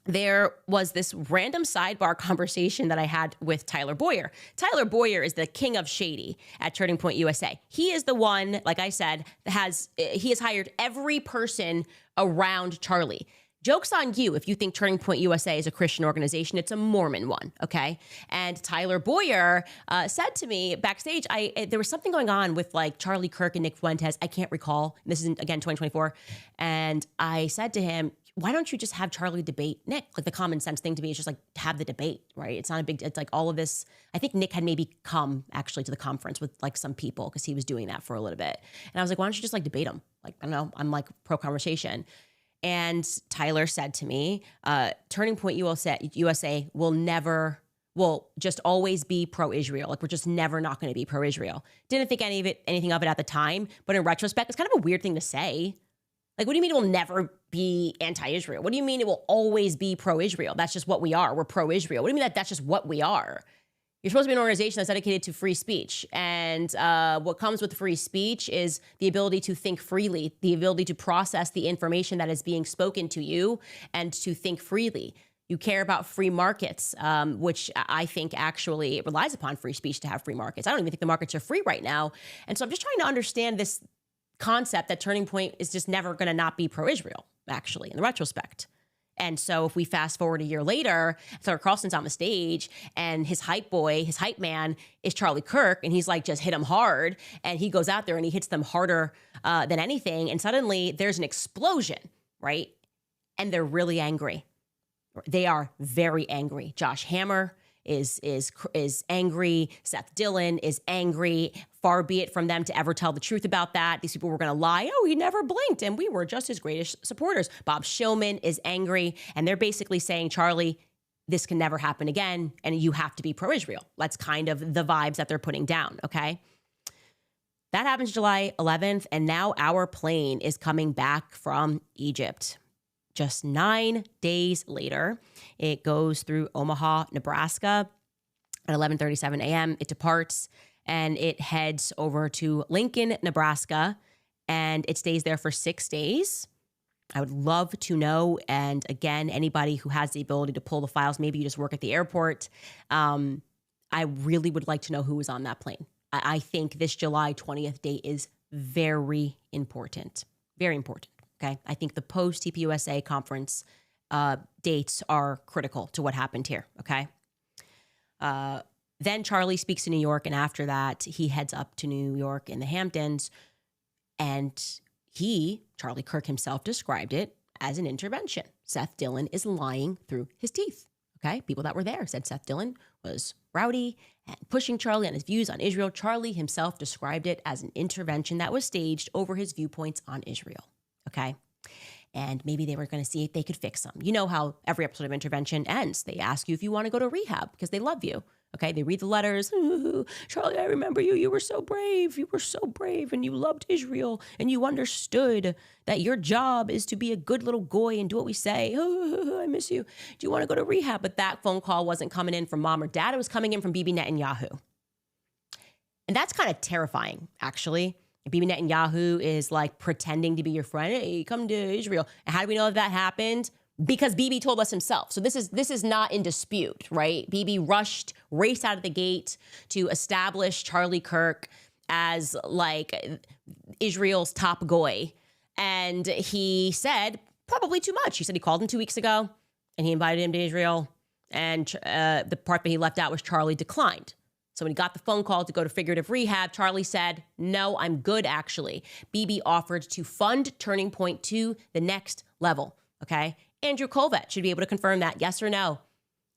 there was this random sidebar conversation that I had with Tyler Boyer. Tyler Boyer is the king of shady at Turning Point USA. He is the one, like I said, he has hired every person around Charlie. Joke's on you if you think Turning Point USA is a Christian organization. It's a Mormon one, okay? And Tyler Boyer said to me backstage, there was something going on with like Charlie Kirk and Nick Fuentes. I can't recall. This is, again, 2024. And I said to him, why don't you just have Charlie debate Nick? Like the common sense thing to me is just like have the debate, right? It's not a big, it's like all of this. I think Nick had maybe come actually to the conference with like some people because he was doing that for a little bit. And I was like, why don't you just like debate him? Like, I don't know, I'm like pro conversation. And Tyler said to me, Turning Point USA will just always be pro-Israel. Like we're just never not going to be pro-Israel. Didn't think anything of it at the time, but in retrospect, it's kind of a weird thing to say. Like, what do you mean it will never be anti-Israel? What do you mean it will always be pro-Israel? That's just what we are. We're pro-Israel. What do you mean that's just what we are? You're supposed to be an organization that's dedicated to free speech. And what comes with free speech is the ability to think freely, the ability to process the information that is being spoken to you and to think freely. You care about free markets, which I think actually relies upon free speech to have free markets. I don't even think the markets are free right now. And so I'm just trying to understand this concept that Turning Point is just never going to not be pro-Israel, actually, in the retrospect. And so if we fast forward a year later, Tucker Carlson's on the stage and his hype boy, his hype man is Charlie Kirk. And he's like, just hit him hard. And he goes out there and he hits them harder than anything. And suddenly there's an explosion, right? And they're really angry. They are very angry. Josh Hammer is angry. Seth Dillon is angry. Far be it from them to ever tell the truth about that. These people were going to lie. Oh, he never blinked, and we were just his greatest supporters. Bob Shillman is angry, and they're basically saying, Charlie, this can never happen again, and you have to be pro-Israel. That's kind of the vibes that they're putting down, okay? That happens July 11th, and now our plane is coming back from Egypt. Just 9 days later, it goes through Omaha, Nebraska at 11:37 a.m. It departs and it heads over to Lincoln, Nebraska, and it stays there for 6 days. I would love to know, and again, anybody who has the ability to pull the files, maybe you just work at the airport. I really would like to know who was on that plane. I think this July 20th date is very important, very important. Okay, I think the post-TPUSA conference dates are critical to what happened here, okay? Then Charlie speaks to New York, and after that, he heads up to New York in the Hamptons, and Charlie Kirk himself, described it as an intervention. Seth Dillon is lying through his teeth, okay? People that were there said Seth Dillon was rowdy and pushing Charlie on his views on Israel. Charlie himself described it as an intervention that was staged over his viewpoints on Israel. Okay. And maybe they were going to see if they could fix them. You know how every episode of Intervention ends. They ask you if you want to go to rehab because they love you. Okay. They read the letters. Ooh, Charlie, I remember you. You were so brave. You were so brave and you loved Israel and you understood that your job is to be a good little goy and do what we say. Oh, I miss you. Do you want to go to rehab? But that phone call wasn't coming in from mom or dad. It was coming in from Bibi Netanyahu. And that's kind of terrifying, actually. Bibi Netanyahu is like pretending to be your friend. Hey, come to Israel. And how do we know that happened? Because Bibi told us himself. So this is not in dispute, right? Bibi raced out of the gate to establish Charlie Kirk as like Israel's top goy. And he said probably too much. He said he called him 2 weeks ago and he invited him to Israel. And the part that he left out was Charlie declined. So when he got the phone call to go to figurative rehab, Charlie said, no, I'm good, actually. Bibi offered to fund Turning Point to the next level, okay? Andrew Colvett should be able to confirm that, yes or no.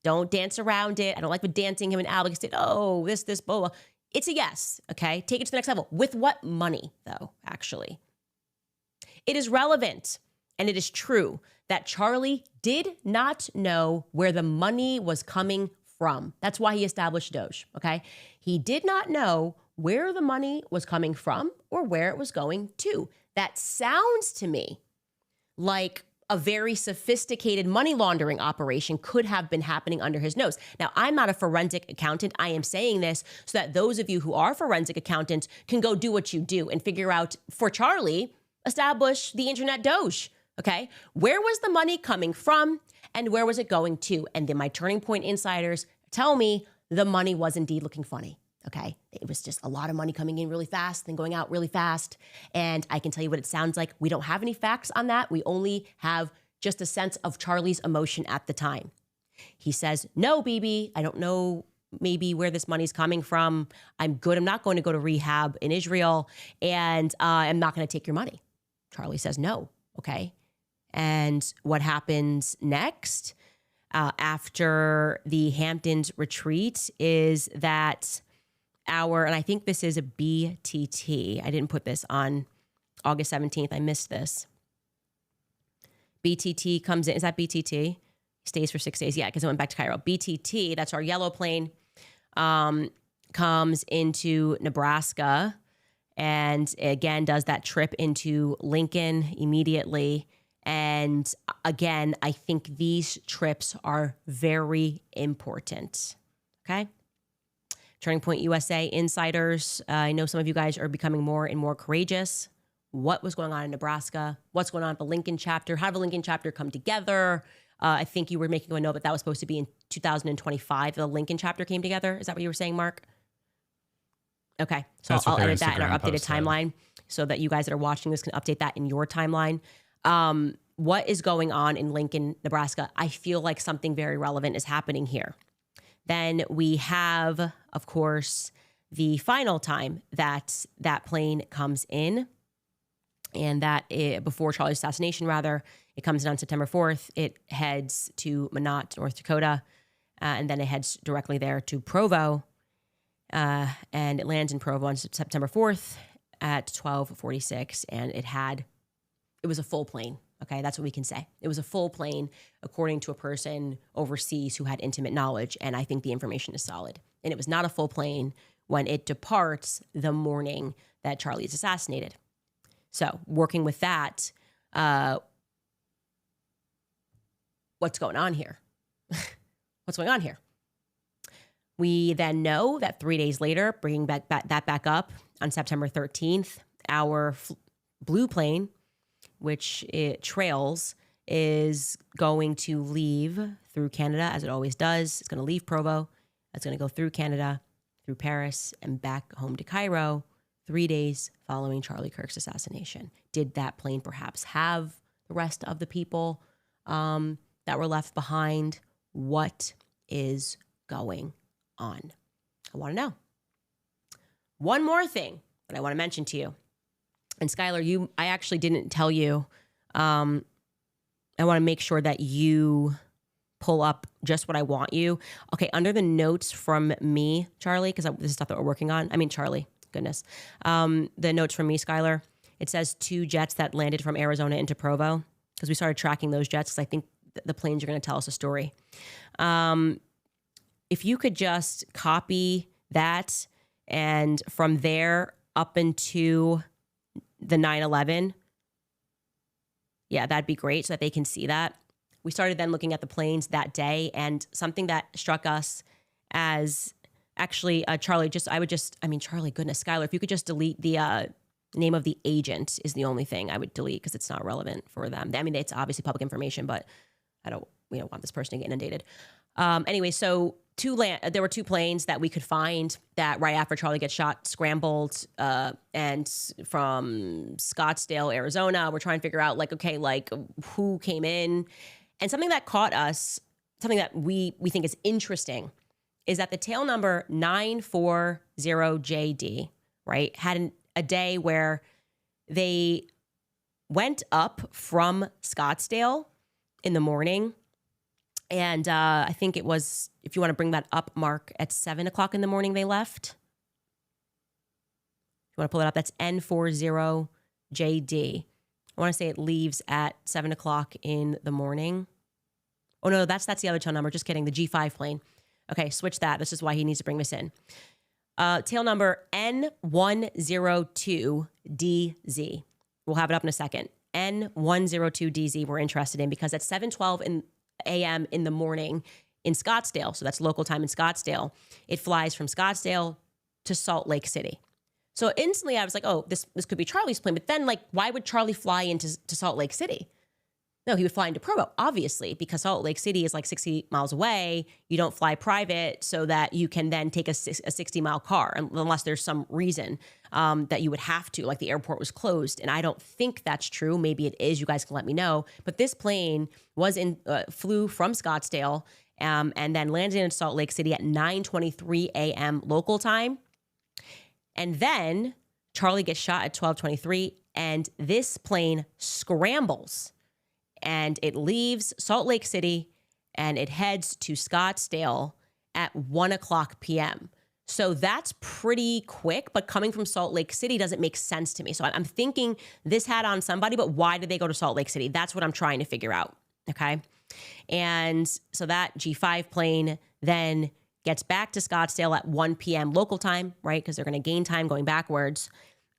Don't dance around it. I don't like with dancing. Him and Alex did, oh, this, blah. It's a yes, okay? Take it to the next level. With what money, though, actually? It is relevant, and it is true that Charlie did not know where the money was coming from. That's why he established Doge, okay? He did not know where the money was coming from or where it was going to. That sounds to me like a very sophisticated money laundering operation could have been happening under his nose. Now, I'm not a forensic accountant. I am saying this so that those of you who are forensic accountants can go do what you do and figure out, for Charlie, establish the internet Doge, okay? Where was the money coming from? And where was it going to? And then my Turning Point insiders tell me the money was indeed looking funny, okay? It was just a lot of money coming in really fast, then going out really fast. And I can tell you what it sounds like. We don't have any facts on that. We only have just a sense of Charlie's emotion at the time. He says, no, Bibi, I don't know maybe where this money's coming from. I'm good. I'm not going to go to rehab in Israel. And I'm not going to take your money. Charlie says no, okay? And what happens next after the Hamptons retreat is that and I think this is a BTT. I didn't put this on August 17th. I missed this. BTT comes in. Is that BTT? Stays for 6 days. Yeah, because it went back to Cairo. BTT, that's our yellow plane, comes into Nebraska and again does that trip into Lincoln immediately. And again, I think these trips are very important, okay? Turning Point USA insiders, I know some of you guys are becoming more and more courageous. What was going on in Nebraska? What's going on at the Lincoln chapter? How did the Lincoln chapter come together? I think you were making a note that was supposed to be in 2025. The Lincoln chapter came together. Is that what you were saying, Mark? Okay, so I'll edit that in our updated timeline so that you guys that are watching this can update that in your timeline. what is going on in Lincoln, Nebraska? I feel like something very relevant is happening here. Then we have, of course, the final time that that plane comes in, and before Charlie's assassination, rather, it comes in on September 4th. It heads to Minot, North Dakota, and then it heads directly there to Provo, and it lands in Provo on September 4th at 12:46, and it was a full plane. Okay, that's what we can say. It was a full plane, according to a person overseas who had intimate knowledge, and I think the information is solid. And it was not a full plane when it departs the morning that Charlie is assassinated. So, working with that, what's going on here? What's going on here? We then know that 3 days later, bringing that back up on September 13th, our blue plane, which it trails, is going to leave through Canada, as it always does. It's going to leave Provo. It's going to go through Canada, through Paris, and back home to Cairo 3 days following Charlie Kirk's assassination. Did that plane perhaps have the rest of the people that were left behind? What is going on? I want to know. One more thing that I want to mention to you. And Skylar, I actually didn't tell you. I want to make sure that you pull up just what I want you. Okay, under the notes from me, Charlie, because this is stuff that we're working on. I mean, Charlie, goodness. The notes from me, Skylar, it says 2 jets that landed from Arizona into Provo, because we started tracking those jets because I think the planes are going to tell us a story. If you could just copy that, and from there up into the 9/11, yeah, that'd be great so that they can see that. We started then looking at the planes that day, and something that struck us as actually, Charlie, Charlie, goodness, Skylar, if you could just delete the name of the agent is the only thing I would delete because it's not relevant for them. I mean, it's obviously public information, but we don't want this person to get inundated. Anyway, so there were 2 planes that we could find that right after Charlie gets shot, scrambled, and from Scottsdale, Arizona, we're trying to figure out who came in. And something that caught us, something that we think is interesting, is that the tail number 940JD, right, had a day where they went up from Scottsdale in the morning. And I think it was, if you want to bring that up, Mark, at 7 o'clock in the morning they left. If you want to pull it up, that's N40JD. I want to say it leaves at 7 o'clock in the morning. Oh, no, that's the other tail number. Just kidding. The G5 plane. Okay, switch that. This is why he needs to bring this in. Tail number N102DZ. We'll have it up in a second. N102DZ we're interested in because at 7:12 a.m. in the morning in Scottsdale, so that's local time in Scottsdale, it flies from Scottsdale to Salt Lake City. So instantly I was like, oh, this could be Charlie's plane. But then, why would Charlie fly into Salt Lake City? No, he would fly into Provo, obviously, because Salt Lake City is 60 miles away. You don't fly private so that you can then take a 60-mile car, unless there's some reason that you would have to, like the airport was closed. And I don't think that's true. Maybe it is. You guys can let me know. But this plane flew from Scottsdale and then landed in Salt Lake City at 9:23 a.m. local time. And then Charlie gets shot at 12:23, and this plane scrambles. And it leaves Salt Lake City and it heads to Scottsdale at 1 o'clock p.m. So that's pretty quick, but coming from Salt Lake City doesn't make sense to me. So I'm thinking this had on somebody, but why did they go to Salt Lake City? That's what I'm trying to figure out, okay? And so that G5 plane then gets back to Scottsdale at 1 p.m. local time, right? Because they're going to gain time going backwards.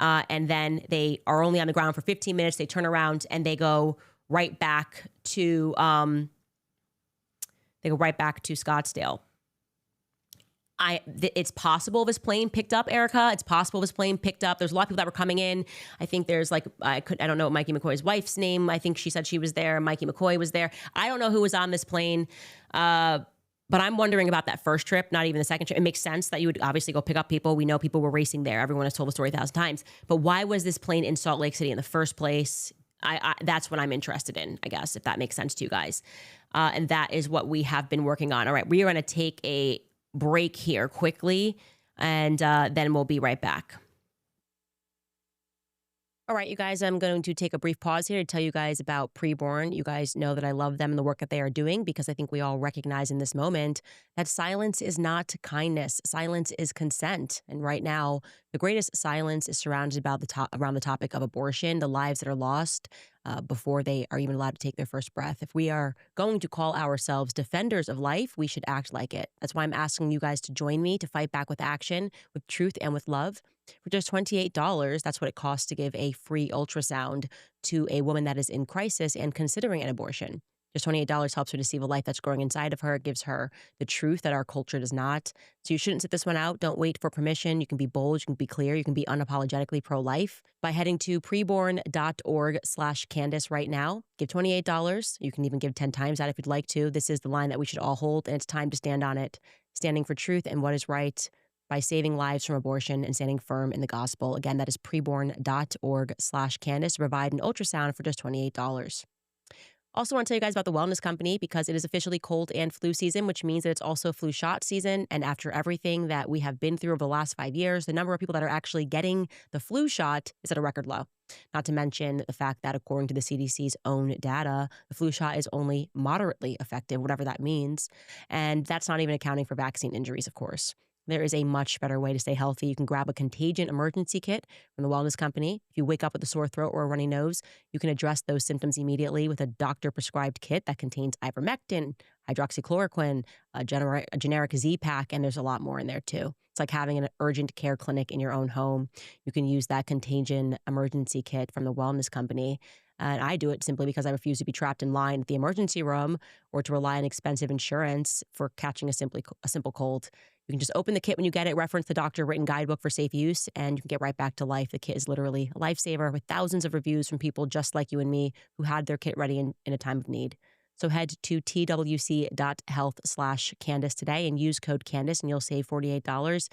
And then they are only on the ground for 15 minutes. They turn around and they go right back to Scottsdale. It's possible this plane picked up Erica. It's possible this plane picked up. There's a lot of people that were coming in. I think there's I don't know Mikey McCoy's wife's name. I think she said she was there. Mikey McCoy was there. I don't know who was on this plane. But I'm wondering about that first trip, not even the second trip. It makes sense that you would obviously go pick up people. We know people were racing there. Everyone has told the story 1,000 times. But why was this plane in Salt Lake City in the first place? that's what I'm interested in, I guess, if that makes sense to you guys. And that is what we have been working on. All right, we are going to take a break here quickly, and then we'll be right back. All right, you guys, I'm going to take a brief pause here to tell you guys about PreBorn. You guys know that I love them and the work that they are doing, because I think we all recognize in this moment that silence is not kindness. Silence is consent. And right now, the greatest silence is surrounded about around the topic of abortion, the lives that are lost before they are even allowed to take their first breath. If we are going to call ourselves defenders of life, we should act like it. That's why I'm asking you guys to join me to fight back with action, with truth, and with love. For just $28, that's what it costs to give a free ultrasound to a woman that is in crisis and considering an abortion. Just $28 helps her to see the life that's growing inside of her. It gives her the truth that our culture does not. So you shouldn't sit this one out. Don't wait for permission. You can be bold. You can be clear. You can be unapologetically pro-life by heading to preborn.org/Candace right now. Give $28. You can even give 10 times that if you'd like to. This is the line that we should all hold, and it's time to stand on it. Standing for truth and what is right by saving lives from abortion and standing firm in the gospel. Again, that is preborn.org/Candace to provide an ultrasound for just $28. Also want to tell you guys about the Wellness Company, because it is officially cold and flu season, which means that it's also flu shot season. And after everything that we have been through over the last 5 years, the number of people that are actually getting the flu shot is at a record low. Not to mention the fact that according to the CDC's own data, the flu shot is only moderately effective, whatever that means. And that's not even accounting for vaccine injuries, of course. There is a much better way to stay healthy. You can grab a contagion emergency kit from the Wellness Company. If you wake up with a sore throat or a runny nose, you can address those symptoms immediately with a doctor-prescribed kit that contains ivermectin, hydroxychloroquine, a generic Z-Pack, and there's a lot more in there too. It's like having an urgent care clinic in your own home. You can use that contagion emergency kit from the Wellness Company. And I do it simply because I refuse to be trapped in line at the emergency room or to rely on expensive insurance for catching a simple cold. You can just open the kit when you get it, reference the doctor-written guidebook for safe use, and you can get right back to life. The kit is literally a lifesaver with thousands of reviews from people just like you and me who had their kit ready in a time of need. So head to twc.health/Candace today and use code Candace, and you'll save $48.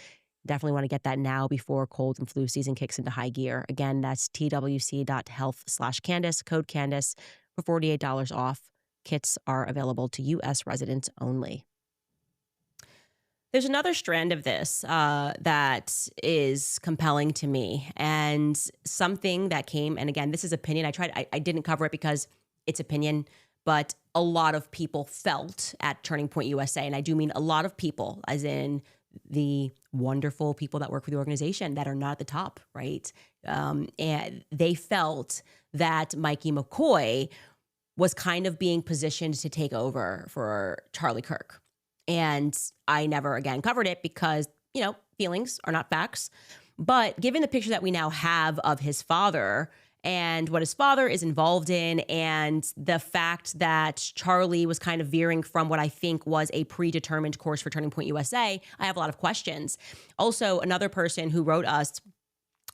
Definitely want to get that now before cold and flu season kicks into high gear. Again, that's twc.health/Candace, code Candace for $48 off. Kits are available to U.S. residents only. There's another strand of this that is compelling to me, and something that came, and again, this is opinion. I didn't cover it because it's opinion, but a lot of people felt at Turning Point USA, and I do mean a lot of people, as in the wonderful people that work for the organization that are not at the top, right? And they felt that Mikey McCoy was kind of being positioned to take over for Charlie Kirk. And I never again covered it because, feelings are not facts. But given the picture that we now have of his father and what his father is involved in, and the fact that Charlie was kind of veering from what I think was a predetermined course for Turning Point USA, I have a lot of questions. Also, another person who wrote us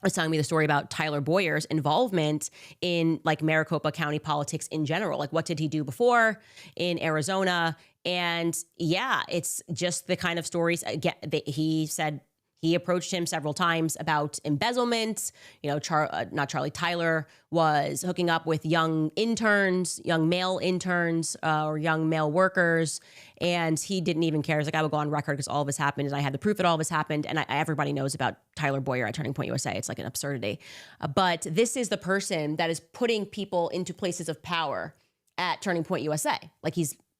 was telling me the story about Tyler Boyer's involvement in Maricopa County politics in general. What did he do before in Arizona? And yeah, it's just the kind of stories. Again, he said he approached him several times about embezzlement. Tyler was hooking up with young male interns, or young male workers. And he didn't even care. He's like, I will go on record because all of this happened. And I had the proof that all of this happened. And everybody knows about Tyler Boyer at Turning Point USA. It's like an absurdity. But this is the person that is putting people into places of power at Turning Point USA.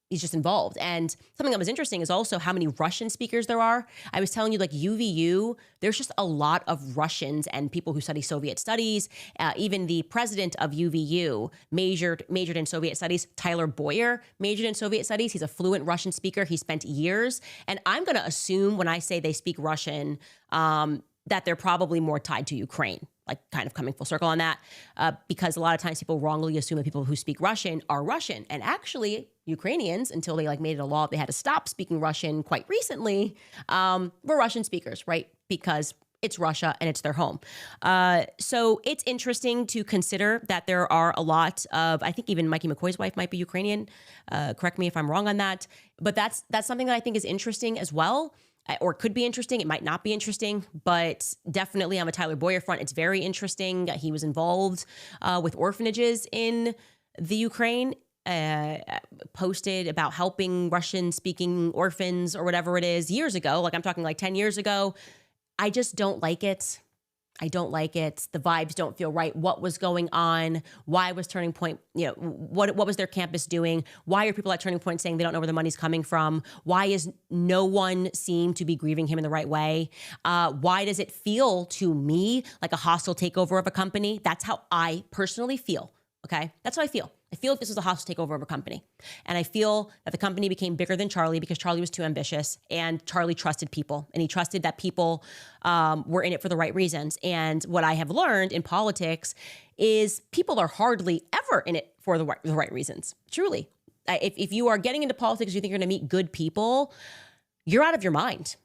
He's just involved. And something that was interesting is also how many Russian speakers there are. I was telling you, UVU, there's just a lot of Russians and people who study Soviet studies. Even the president of UVU majored in Soviet studies. Tyler Boyer majored in Soviet studies. He's a fluent Russian speaker. He spent years. And I'm going to assume when I say they speak Russian, that they're probably more tied to Ukraine. Kind of coming full circle on that, because a lot of times people wrongly assume that people who speak Russian are Russian. And actually, Ukrainians, until they made it a law, they had to stop speaking Russian quite recently, were Russian speakers, right? Because it's Russia and it's their home. So it's interesting to consider that there are a lot of, I think even Mikey McCoy's wife might be Ukrainian. Correct me if I'm wrong on that. But that's something that I think is interesting as well. or could be interesting. It might not be interesting, but definitely on the Tyler Boyer front, it's very interesting. He was involved with orphanages in the Ukraine, posted about helping Russian-speaking orphans or whatever it is years ago. Like I'm talking like 10 years ago. I just don't like it. I don't like it. The vibes don't feel right. What was going on? Why was Turning Point, what was their campus doing? Why are people at Turning Point saying they don't know where the money's coming from? Why is no one seem to be grieving him in the right way? Why does it feel to me like a hostile takeover of a company? That's how I personally feel. Okay. That's how I feel. I feel like this was a hostile takeover of a company. And I feel that the company became bigger than Charlie because Charlie was too ambitious and Charlie trusted people and he trusted that people were in it for the right reasons. And what I have learned in politics is people are hardly ever in it for the right reasons. Truly. If you are getting into politics, you think you're going to meet good people, you're out of your mind.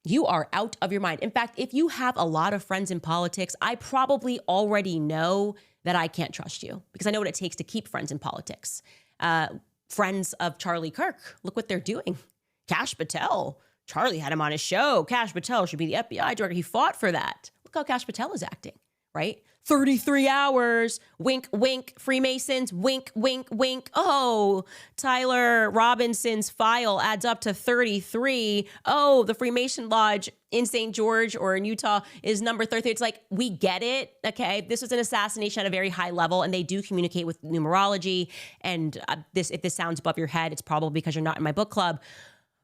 You are out of your mind. In fact, if you have a lot of friends in politics, I probably already know that I can't trust you because I know what it takes to keep friends in politics. Friends of Charlie Kirk, look what they're doing. Kash Patel, Charlie had him on his show. Kash Patel should be the FBI director. He fought for that. Look how Kash Patel is acting, right? 33 hours, wink, wink, Freemasons, wink, wink, wink. Oh, Tyler Robinson's file adds up to 33. Oh, the Freemason Lodge in St. George or in Utah is number 33. It's like, we get it, okay? This was an assassination at a very high level, and they do communicate with numerology. And if this sounds above your head, it's probably because you're not in my book club.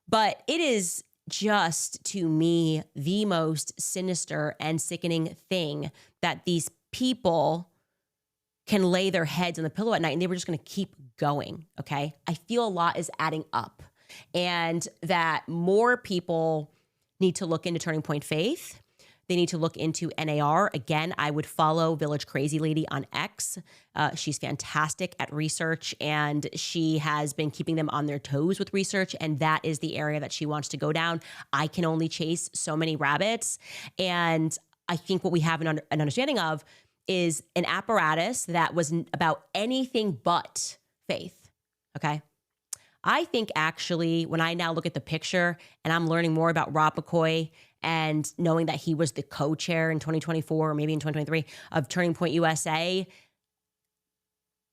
But it is just, to me, the most sinister and sickening thing that these people can lay their heads on the pillow at night and they were just going to keep going, okay? I feel a lot is adding up and that more people need to look into Turning Point Faith. They need to look into NAR. Again, I would follow Village Crazy Lady on X. She's fantastic at research and she has been keeping them on their toes with research, and that is the area that she wants to go down. I can only chase so many rabbits, and I think what we have an understanding of is an apparatus that was about anything but faith, okay? I think actually when I now look at the picture and I'm learning more about Rob McCoy and knowing that he was the co-chair in 2024 or maybe in 2023 of Turning Point USA,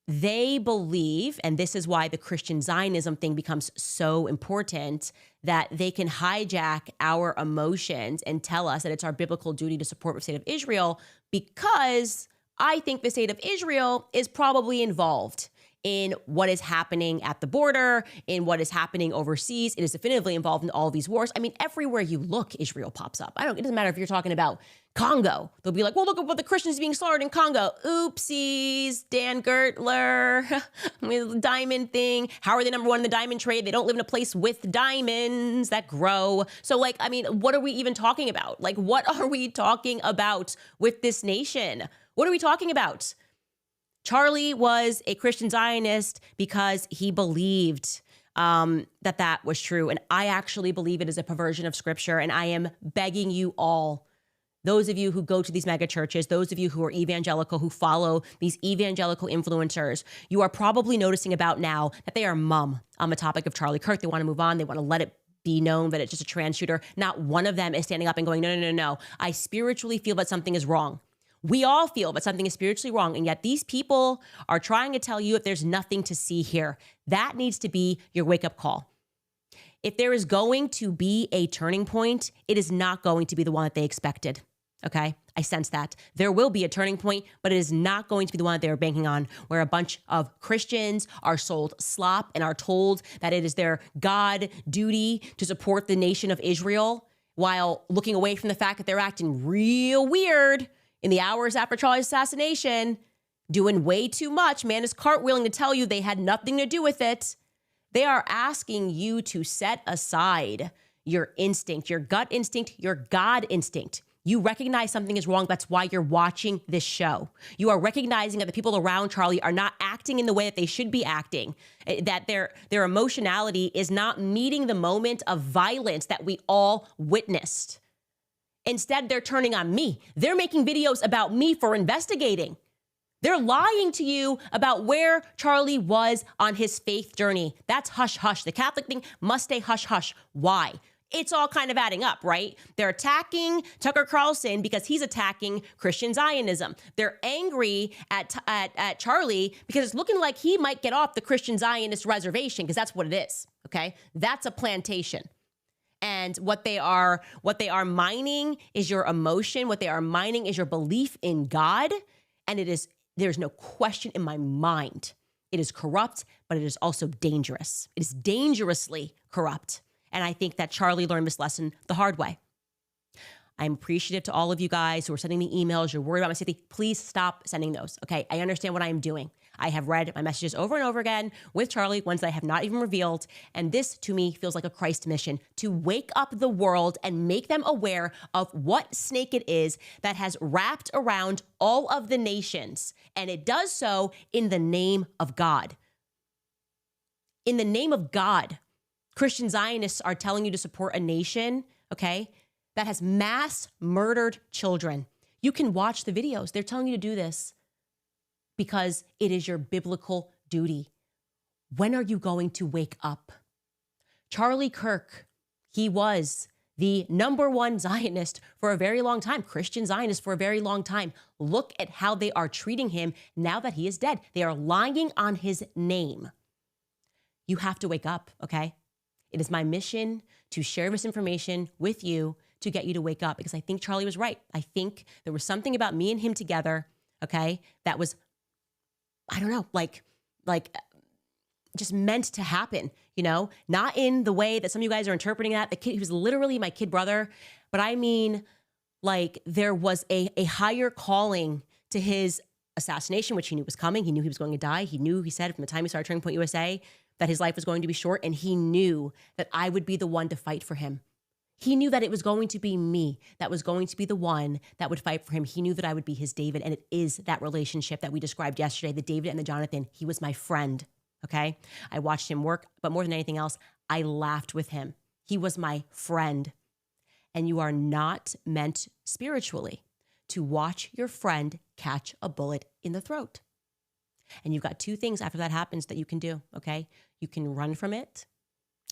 they believe, and this is why the Christian Zionism thing becomes so important, that they can hijack our emotions and tell us that it's our biblical duty to support the state of Israel, because I think the state of Israel is probably involved in what is happening at the border, in what is happening overseas. It is definitively involved in all these wars. I mean, everywhere you look, Israel pops up. It doesn't matter if you're talking about Congo. They'll be like, well, look at what the Christians being slaughtered in Congo. Oopsies, Dan Gertler, the diamond thing. How are they number one in the diamond trade? They don't live in a place with diamonds that grow. So what are we even talking about? What are we talking about with this nation? What are we talking about? Charlie was a Christian Zionist because he believed that was true. And I actually believe it is a perversion of scripture. And I am begging you all, those of you who go to these mega churches, those of you who are evangelical, who follow these evangelical influencers, you are probably noticing about now that they are mum on the topic of Charlie Kirk. They want to move on. They want to let it be known that it's just a trans shooter. Not one of them is standing up and going, no. I spiritually feel that something is wrong. We all feel that something is spiritually wrong, and yet these people are trying to tell you if there's nothing to see here. That needs to be your wake-up call. If there is going to be a turning point, it is not going to be the one that they expected, okay? I sense that. There will be a turning point, but it is not going to be the one that they were banking on, where a bunch of Christians are sold slop and are told that it is their God duty to support the nation of Israel while looking away from the fact that they're acting real weird in the hours after Charlie's assassination, doing way too much. Man is cartwheeling to tell you they had nothing to do with it. They are asking you to set aside your instinct, your gut instinct, your God instinct. You recognize something is wrong. That's why you're watching this show. You are recognizing that the people around Charlie are not acting in the way that they should be acting, that their emotionality is not meeting the moment of violence that we all witnessed. Instead, they're turning on me. They're making videos about me for investigating. They're lying to you about where Charlie was on his faith journey. That's hush hush. The Catholic thing must stay hush hush. Why? it's all kind of adding up, right? They're attacking Tucker Carlson because he's attacking Christian Zionism. They're angry at Charlie because it's looking like he might get off the Christian Zionist reservation, because that's what it is, okay? That's a plantation. And what they are mining is your emotion. What they are mining is your belief in God. And there's no question in my mind. It is corrupt, but it is also dangerous. It is dangerously corrupt. And I think that Charlie learned this lesson the hard way. I'm appreciative to all of you guys who are sending me emails. You're worried about my safety. Please stop sending those, okay? I understand what I am doing. I have read my messages over and over again with Charlie, ones that I have not even revealed. And this, to me, feels like a Christ mission to wake up the world and make them aware of what snake it is that has wrapped around all of the nations. And it does so in the name of God. In the name of God. Christian Zionists are telling you to support a nation, okay, that has mass murdered children. You can watch the videos. They're telling you to do this because it is your biblical duty. When are you going to wake up? Charlie Kirk, he was the #1 Zionist for a very long time, Christian Zionist for a very long time. Look at how they are treating him now that he is dead. They are lying on his name. You have to wake up, okay? It is my mission to share this information with you to get you to wake up, because I think Charlie was right. I think there was something about me and him together, okay, that was, I don't know, like just meant to happen, you know? Not in the way that some of you guys are interpreting that. The kid, he was literally my kid brother, but I mean, like, there was a higher calling to his assassination, which he knew was coming. He knew he was going to die. He said from the time he started Turning Point USA that his life was going to be short, and he knew that I would be the one to fight for him. He knew that it was going to be me that was going to be the one that would fight for him. He knew that I would be his David, and it is that relationship that we described yesterday, the David and the Jonathan. He was my friend, okay? I watched him work, but more than anything else, I laughed with him. He was my friend. And you are not meant spiritually to watch your friend catch a bullet in the throat. And you've got two things after that happens that you can do, okay? You can run from it.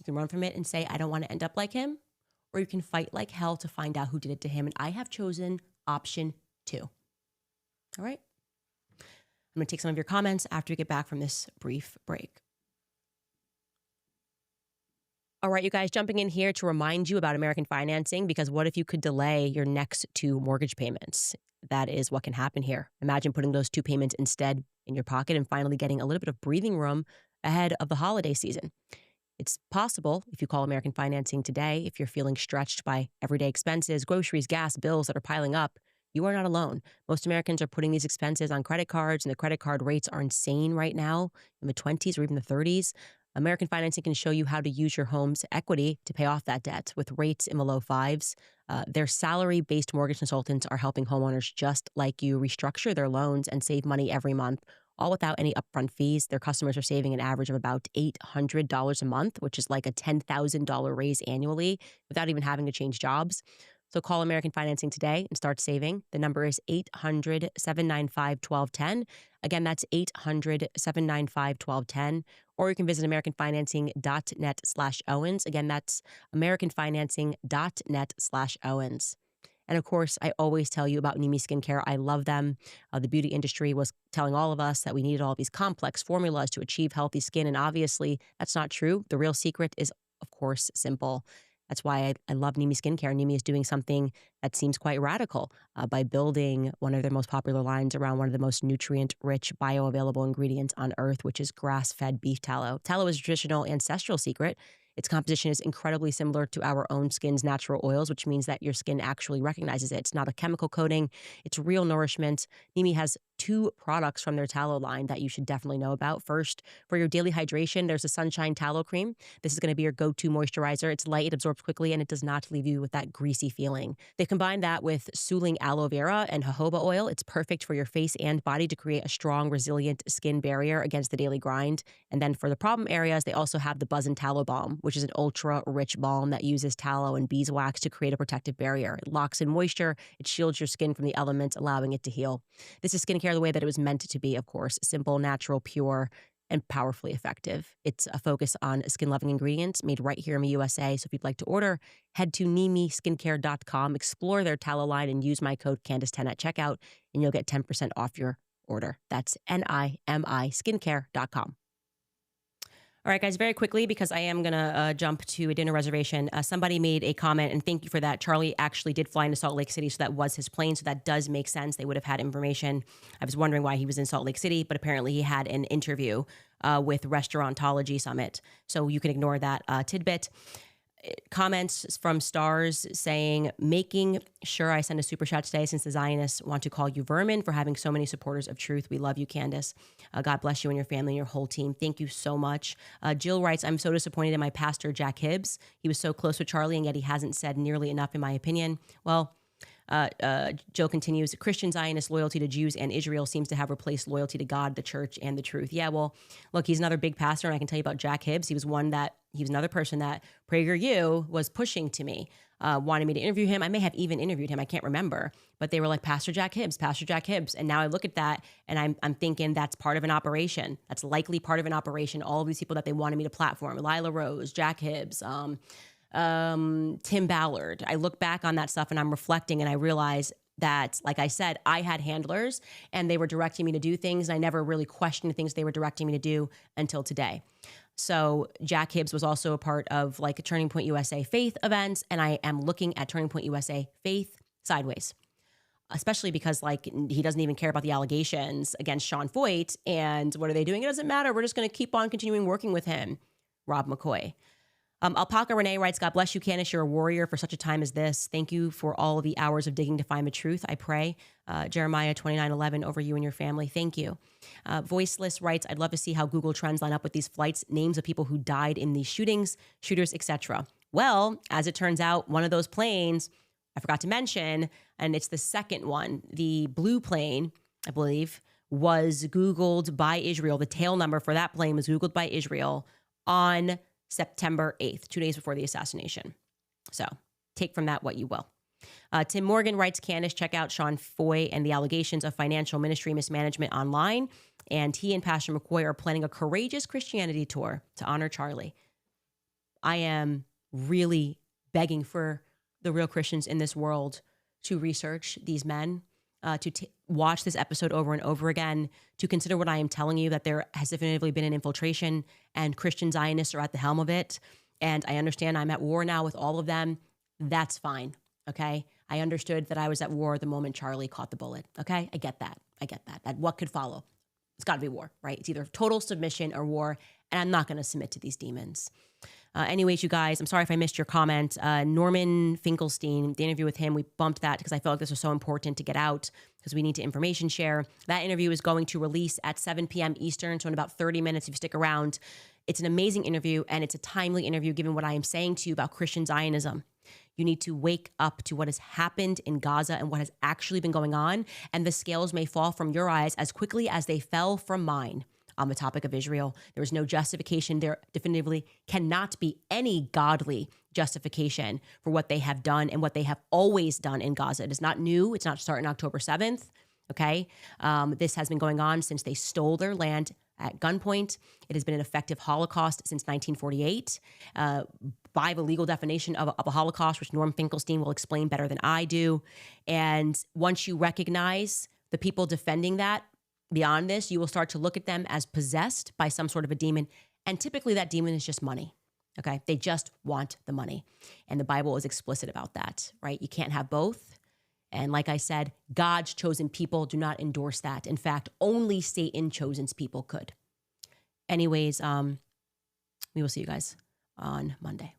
You can run from it and say, I don't want to end up like him. Or you can fight like hell to find out who did it to him. And I have chosen option 2. All right? I'm going to take some of your comments after we get back from this brief break. All right, you guys, jumping in here to remind you about American financing, because what if you could delay your next 2 mortgage payments? That is what can happen here. Imagine putting those 2 payments instead in your pocket and finally getting a little bit of breathing room ahead of the holiday season. It's possible if you call American Financing today, if you're feeling stretched by everyday expenses, groceries, gas, bills that are piling up. You are not alone. Most Americans are putting these expenses on credit cards, and the credit card rates are insane right now, in the 20s or even the 30s. American Financing can show you how to use your home's equity to pay off that debt with rates in the low 5s. Their salary-based mortgage consultants are helping homeowners just like you restructure their loans and save money every month, all without any upfront fees. Their customers are saving an average of about $800 a month, which is like a $10,000 raise annually without even having to change jobs. So call American Financing today and start saving. The number is 800-795-1210. Again, that's 800-795-1210. Or you can visit americanfinancing.net/Owens. Again, that's americanfinancing.net/Owens. And of course, I always tell you about Nimi Skincare. I love them. The beauty industry was telling all of us that we needed all these complex formulas to achieve healthy skin. And obviously, that's not true. The real secret is, of course, simple. That's why I love Nimi Skincare. Nimi is doing something that seems quite radical by building one of their most popular lines around one of the most nutrient-rich, bioavailable ingredients on earth, which is grass-fed beef tallow. Tallow is a traditional ancestral secret. Its composition is incredibly similar to our own skin's natural oils, which means that your skin actually recognizes it. It's not a chemical coating. It's real nourishment. Nimi has 2 products from their tallow line that you should definitely know about. First, for your daily hydration, there's a Sunshine Tallow Cream. This is going to be your go-to moisturizer. It's light, it absorbs quickly, and it does not leave you with that greasy feeling. They combine that with Suling aloe vera and jojoba oil. It's perfect for your face and body to create a strong, resilient skin barrier against the daily grind. And then for the problem areas, they also have the Buzz and Tallow Balm, which is an ultra-rich balm that uses tallow and beeswax to create a protective barrier. It locks in moisture. It shields your skin from the elements, allowing it to heal. This is skincare the way that it was meant to be, of course. Simple, natural, pure. and powerfully effective. It's a focus on skin-loving ingredients made right here in the USA. So if you'd like to order, head to nimiskincare.com, explore their tallow line, and use my code Candace10 at checkout, and you'll get 10% off your order. That's Nimi skincare.com. All right, guys, very quickly, because I am going to jump to a dinner reservation. Somebody made a comment, and thank you for that. Charlie actually did fly into Salt Lake City, so that was his plane. So that does make sense. They would have had information. I was wondering why he was in Salt Lake City, but apparently he had an interview with Restaurantology Summit. So you can ignore that tidbit. Comments from Stars saying, making sure I send a super chat today since the Zionists want to call you vermin for having so many supporters of truth. We love you, Candace. God bless you and your family and your whole team. Thank you so much. Jill writes, I'm so disappointed in my pastor, Jack Hibbs. He was so close with Charlie, and yet he hasn't said nearly enough, in my opinion. Well, Jill continues, Christian Zionist loyalty to Jews and Israel seems to have replaced loyalty to God, the church, and the truth. Yeah, well, look, he's another big pastor, and I can tell you about Jack Hibbs. He was another person that PragerU was pushing to me, wanted me to interview him. I may have even interviewed him. I can't remember, but they were like, Pastor Jack Hibbs. And now I look at that and I'm thinking that's part of an operation. That's likely part of an operation. All of these people that they wanted me to platform, Lila Rose, Jack Hibbs, Tim Ballard. I look back on that stuff and I'm reflecting, and I realize that, like I said, I had handlers and they were directing me to do things, and I never really questioned the things they were directing me to do until today. So Jack Hibbs was also a part of like a Turning Point USA Faith events, and I am looking at Turning Point USA Faith sideways, especially because like he doesn't even care about the allegations against Sean Foyt. And what are they doing? It doesn't matter. We're just going to keep on continuing working with him. Rob McCoy. Alpaca Renee writes, God bless you, Candace. You're a warrior for such a time as this. Thank you for all of the hours of digging to find the truth. I pray. Jeremiah 29:11 over you and your family. Thank you. Voiceless writes, I'd love to see how Google Trends line up with these flights, names of people who died in these shooters, etc. Well, as it turns out, one of those planes, I forgot to mention, and it's the second one, the blue plane, I believe, was Googled by Israel. The tail number for that plane was Googled by Israel on September 8th, 2 days before the assassination. So take from that what you will. Tim Morgan writes, Candace, check out Sean Foy and the allegations of financial ministry mismanagement online. And he and Pastor McCoy are planning a courageous Christianity tour to honor Charlie. I am really begging for the real Christians in this world to research these men, to watch this episode over and over again, to consider what I am telling you, that there has definitively been an infiltration and Christian Zionists are at the helm of it. And I understand I'm at war now with all of them. That's fine. Okay. I understood that I was at war the moment Charlie caught the bullet. Okay. I get that. That what could follow? It's got to be war, right? It's either total submission or war. And I'm not going to submit to these demons. Anyways, you guys, I'm sorry if I missed your comment. Norman Finkelstein, the interview with him, we bumped that because I felt like this was so important to get out because we need to information share. That interview is going to release at 7 p.m. Eastern, so in about 30 minutes if you stick around. It's an amazing interview, and it's a timely interview given what I am saying to you about Christian Zionism. You need to wake up to what has happened in Gaza and what has actually been going on, and the scales may fall from your eyes as quickly as they fell from mine. On the topic of Israel, there is no justification. There definitively cannot be any godly justification for what they have done and what they have always done in Gaza. It is not new. It's not starting October 7th. Okay. This has been going on since they stole their land at gunpoint. It has been an effective Holocaust since 1948. By the legal definition of a Holocaust, which Norm Finkelstein will explain better than I do. And once you recognize the people defending that, beyond this, you will start to look at them as possessed by some sort of a demon. And typically that demon is just money. Okay. They just want the money. And the Bible is explicit about that, right? You can't have both. And like I said, God's chosen people do not endorse that. In fact, only Satan chosen people could. Anyways, we will see you guys on Monday.